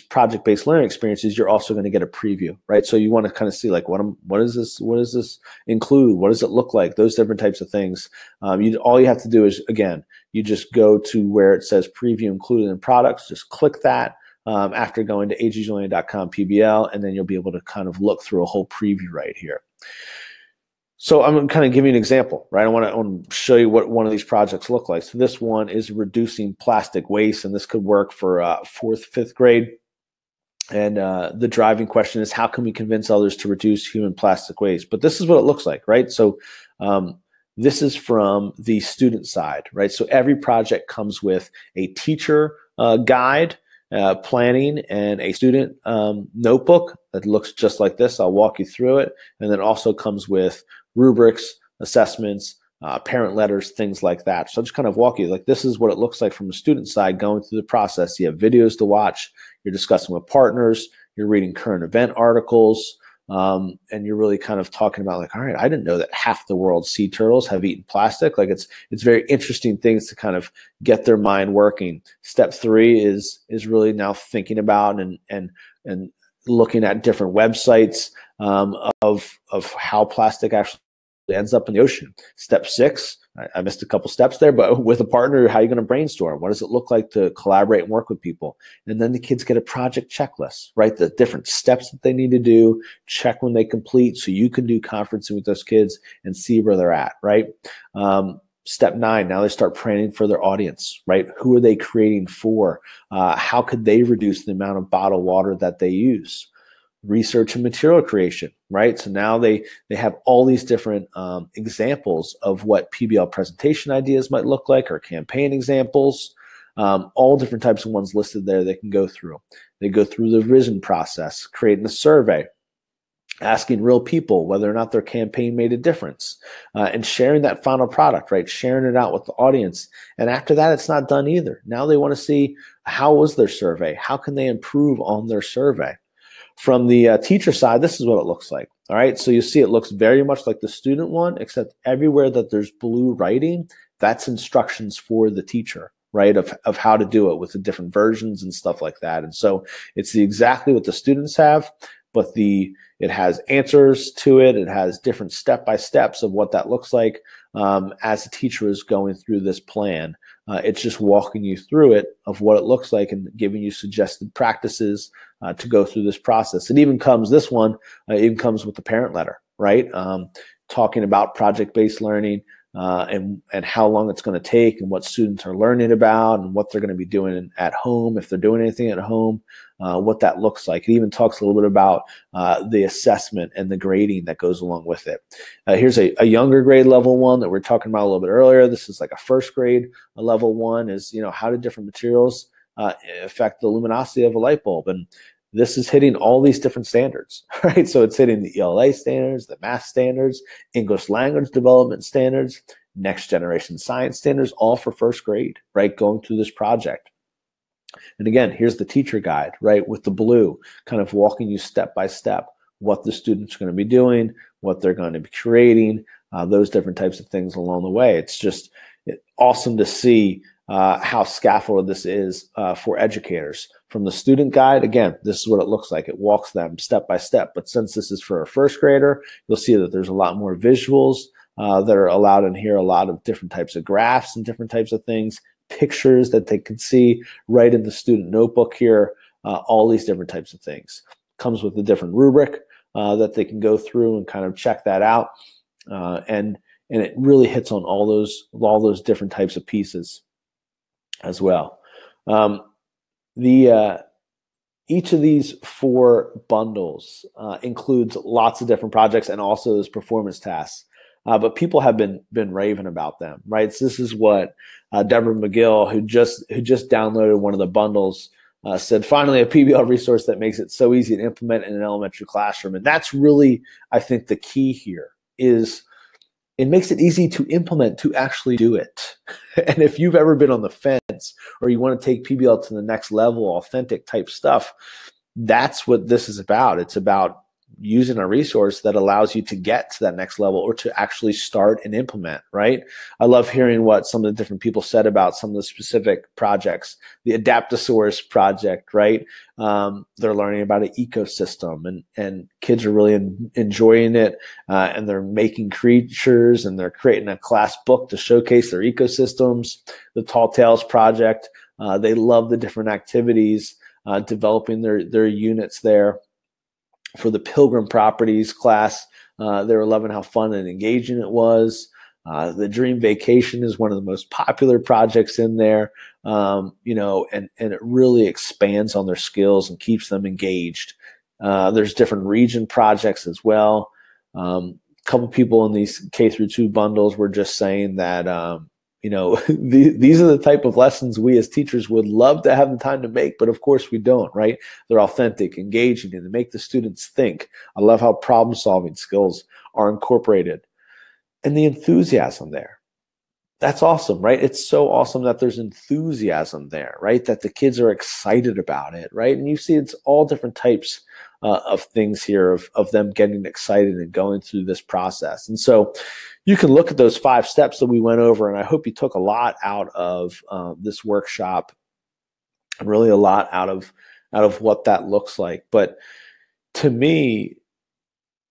project-based learning experiences, you're also going to get a preview, right? So you want to kind of see like, what does this include? What does it look like? Those different types of things. All you have to do is, again, you just go to where it says preview included in products, just click that after going to ajjuliani.com/PBL, and then you'll be able to kind of look through a whole preview right here. So I'm going to kind of give you an example, right? I want to show you what one of these projects look like. So this one is reducing plastic waste, and this could work for 4th, 5th grade. And the driving question is, how can we convince others to reduce human plastic waste? But this is what it looks like, right? So this is from the student side, right? So every project comes with a teacher guide, planning and a student notebook that looks just like this. I'll walk you through it. And then also comes with rubrics, assessments, parent letters, things like that. So I'll just kind of walk you, like, this is what it looks like from the student side going through the process. You have videos to watch, you're discussing with partners, you're reading current event articles, and you're really kind of talking about, like, all right, I didn't know that half the world's sea turtles have eaten plastic. Like, it's very interesting things to kind of get their mind working. Step 3 is really now thinking about and looking at different websites of how plastic actually ends up in the ocean. Step 6, I missed a couple steps there, but with a partner, how are you going to brainstorm? What does it look like to collaborate and work with people? And then the kids get a project checklist, right? The different steps that they need to do, check when they complete, so you can do conferencing with those kids and see where they're at, right? Step 9, now they start planning for their audience, right? Who are they creating for? How could they reduce the amount of bottled water that they use? Research and material creation, right? So now they have all these different examples of what PBL presentation ideas might look like, or campaign examples, all different types of ones listed there they can go through. They go through the vision process, creating a survey, asking real people whether or not their campaign made a difference, and sharing that final product, right? Sharing it out with the audience. And after that, it's not done either. Now they want to see, how was their survey? How can they improve on their survey? From the teacher side, this is what it looks like. All right, so you see it looks very much like the student one, except everywhere that there's blue writing, that's instructions for the teacher, right, of how to do it with the different versions and stuff like that. And so it's exactly what the students have, but it has answers to it. It has different step-by-steps of what that looks like as the teacher is going through this plan. It's just walking you through it of what it looks like and giving you suggested practices to go through this process. It even comes, this one even comes with the parent letter, right? Talking about project-based learning and how long it's going to take and what students are learning about and what they're going to be doing at home, if they're doing anything at home, what that looks like. It even talks a little bit about the assessment and the grading that goes along with it. Here's a younger grade level one that we're talking about a little bit earlier. This is like a first grade level one, is, how do different materials affect the luminosity of a light bulb? And this is hitting all these different standards, right? So it's hitting the ELA standards, the math standards, English language development standards, next generation science standards, all for first grade, right? Going through this project. And again, here's the teacher guide, right? With the blue, kind of walking you step by step, what the students are going to be doing, what they're going to be creating, those different types of things along the way. It's just awesome to see how scaffolded this is for educators. From the student guide, again, this is what it looks like. It walks them step by step. But since this is for a first grader, you'll see that there's a lot more visuals that are allowed in here, a lot of different types of graphs and different types of things, pictures that they can see right in the student notebook here, all these different types of things. Comes with a different rubric that they can go through and kind of check that out. And it really hits on all those different types of pieces as well. Each of these 4 bundles includes lots of different projects and also those performance tasks. But people have been raving about them, right? So this is what Deborah McGill, who just downloaded one of the bundles, said, finally a PBL resource that makes it so easy to implement in an elementary classroom. And that's really, I think, the key here is it makes it easy to implement, to actually do it. And if you've ever been on the fence or you want to take PBL to the next level, authentic type stuff, that's what this is about. It's about using a resource that allows you to get to that next level or to actually start and implement, right? I love hearing what some of the different people said about some of the specific projects. The Adaptosaurus project, right? They're learning about an ecosystem and kids are really enjoying it, and they're making creatures and they're creating a class book to showcase their ecosystems. The Tall Tales project, they love the different activities, developing their units there. For the Pilgrim Properties class, they were loving how fun and engaging it was. The Dream Vacation is one of the most popular projects in there, and it really expands on their skills and keeps them engaged. There's different region projects as well. A couple people in these K through 2 bundles were just saying that, these are the type of lessons we as teachers would love to have the time to make, but of course we don't, right? They're authentic, engaging, and they make the students think. I love how problem-solving skills are incorporated and the enthusiasm there. That's awesome, right? It's so awesome that there's enthusiasm there, right? That the kids are excited about it, right? And you see it's all different types of things here of them getting excited and going through this process. And so you can look at those 5 steps that we went over, and I hope you took a lot out of this workshop, and really a lot out of what that looks like. But to me,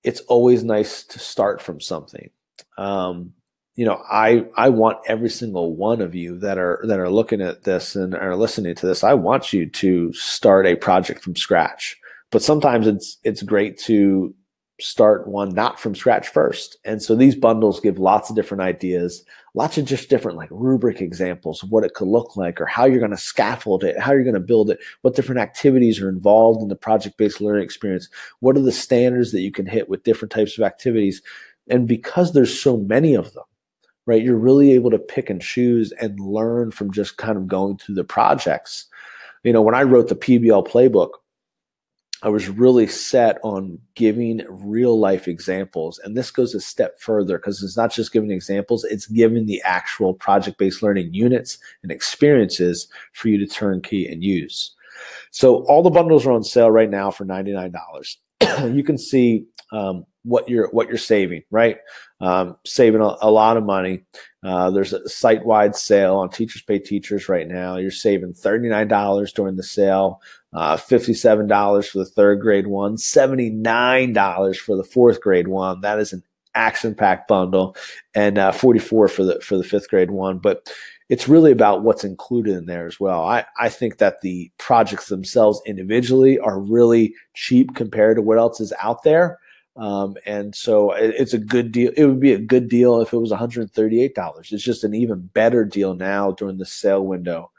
it's always nice to start from something. I want every single one of you that are looking at this and are listening to this, I want you to start a project from scratch. But sometimes it's great to start one not from scratch first. And so these bundles give lots of different ideas, lots of just different like rubric examples of what it could look like, or how you're going to scaffold it, how you're going to build it, what different activities are involved in the project-based learning experience, what are the standards that you can hit with different types of activities. And because there's so many of them, right, you're really able to pick and choose and learn from just kind of going through the projects. When I wrote the PBL playbook, I was really set on giving real life examples. And this goes a step further because it's not just giving examples, it's giving the actual project-based learning units and experiences for you to turnkey and use. So all the bundles are on sale right now for $99. You can see what you're saving, right? Saving a lot of money. There's a site-wide sale on Teachers Pay Teachers right now. You're saving $39 during the sale, $57 for the 3rd grade one, $79 for the 4th grade one. That is an action-packed bundle, and $44 for the 5th grade one. But it's really about what's included in there as well. I think that the projects themselves individually are really cheap compared to what else is out there. And so it's a good deal. It would be a good deal if it was $138. It's just an even better deal now during the sale window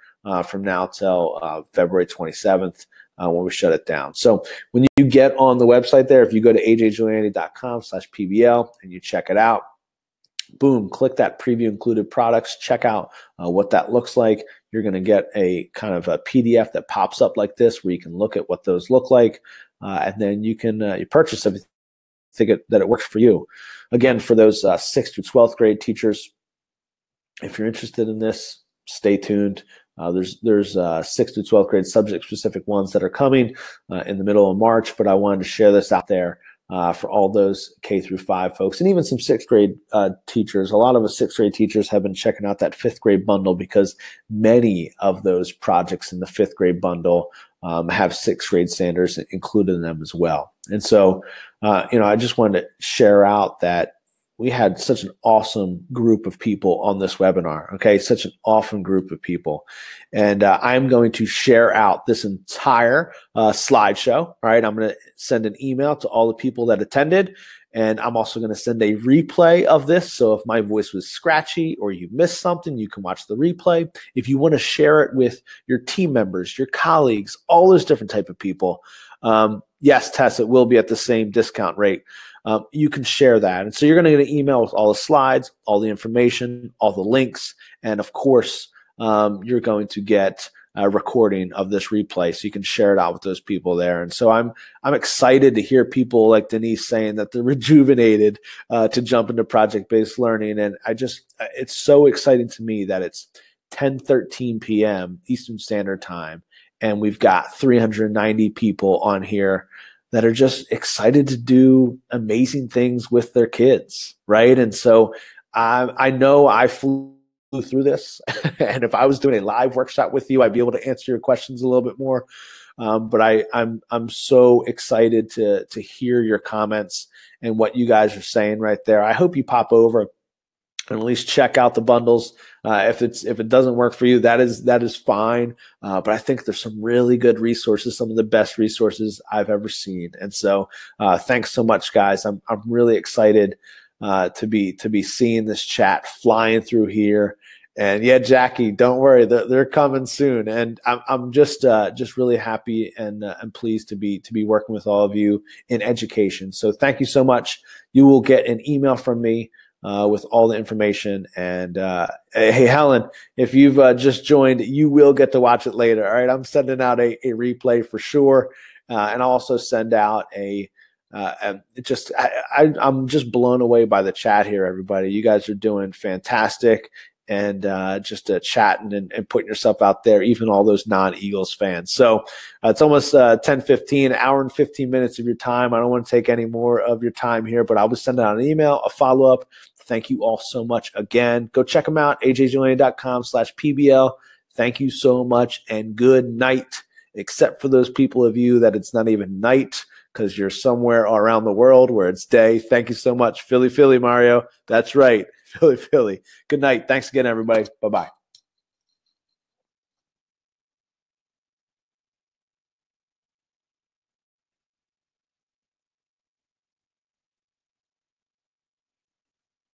from now till February 27th when we shut it down. So when you get on the website there, if you go to ajjuliani.com/PBL and you check it out, boom, click that preview included products, check out what that looks like. You're going to get a kind of a PDF that pops up like this where you can look at what those look like. And then you can you purchase everything that it works for you. Again, for those 6th through 12th grade teachers, if you're interested in this, stay tuned. There's 6th through 12th grade subject-specific ones that are coming in the middle of March, but I wanted to share this out there for all those K through 5 folks, and even some 6th grade teachers. A lot of us 6th grade teachers have been checking out that 5th grade bundle because many of those projects in the 5th grade bundle have 6th grade standards included in them as well. And so, I just wanted to share out that we had such an awesome group of people on this webinar, okay? Such an awesome group of people. And I'm going to share out this entire slideshow, all right? I'm going to send an email to all the people that attended, and I'm also going to send a replay of this. So if my voice was scratchy or you missed something, you can watch the replay. If you want to share it with your team members, your colleagues, all those different type of people, yes, Tess, it will be at the same discount rate. You can share that. And so you're going to get an email with all the slides, all the information, all the links, and of course, you're going to get a recording of this replay so you can share it out with those people there. And so I'm excited to hear people like Denise saying that they're rejuvenated to jump into project-based learning. And it's so exciting to me that it's 10:13 p.m. Eastern Standard Time, and we've got 390 people on here that are just excited to do amazing things with their kids, right? And so I know I flew through this, and if I was doing a live workshop with you, I'd be able to answer your questions a little bit more. But I'm so excited to hear your comments and what you guys are saying right there. I hope you pop over and at least check out the bundles. If it doesn't work for you, that is fine. But I think there's some really good resources, some of the best resources I've ever seen. And so thanks so much, guys. I'm really excited to be seeing this chat flying through here. And yeah, Jackie, don't worry, they're coming soon. And I'm just really happy and pleased to be working with all of you in education. So thank you so much. You will get an email from me with all the information. And hey, Helen, if you've just joined, you will get to watch it later. All right, I'm sending out a replay for sure, and I'll also send out I'm just blown away by the chat here, everybody. You guys are doing fantastic. And just chatting and putting yourself out there, even all those non-Eagles fans. So it's almost 10:15, an hour and 15 minutes of your time. I don't want to take any more of your time here, but I'll be sending out an email, a follow-up. Thank you all so much again. Go check them out, ajjuliani.com/PBL. Thank you so much, and good night, except for those people of you that it's not even night because you're somewhere around the world where it's day. Thank you so much. Philly, Philly, Mario. That's right. Philly, Philly. Good night. Thanks again, everybody. Bye-bye.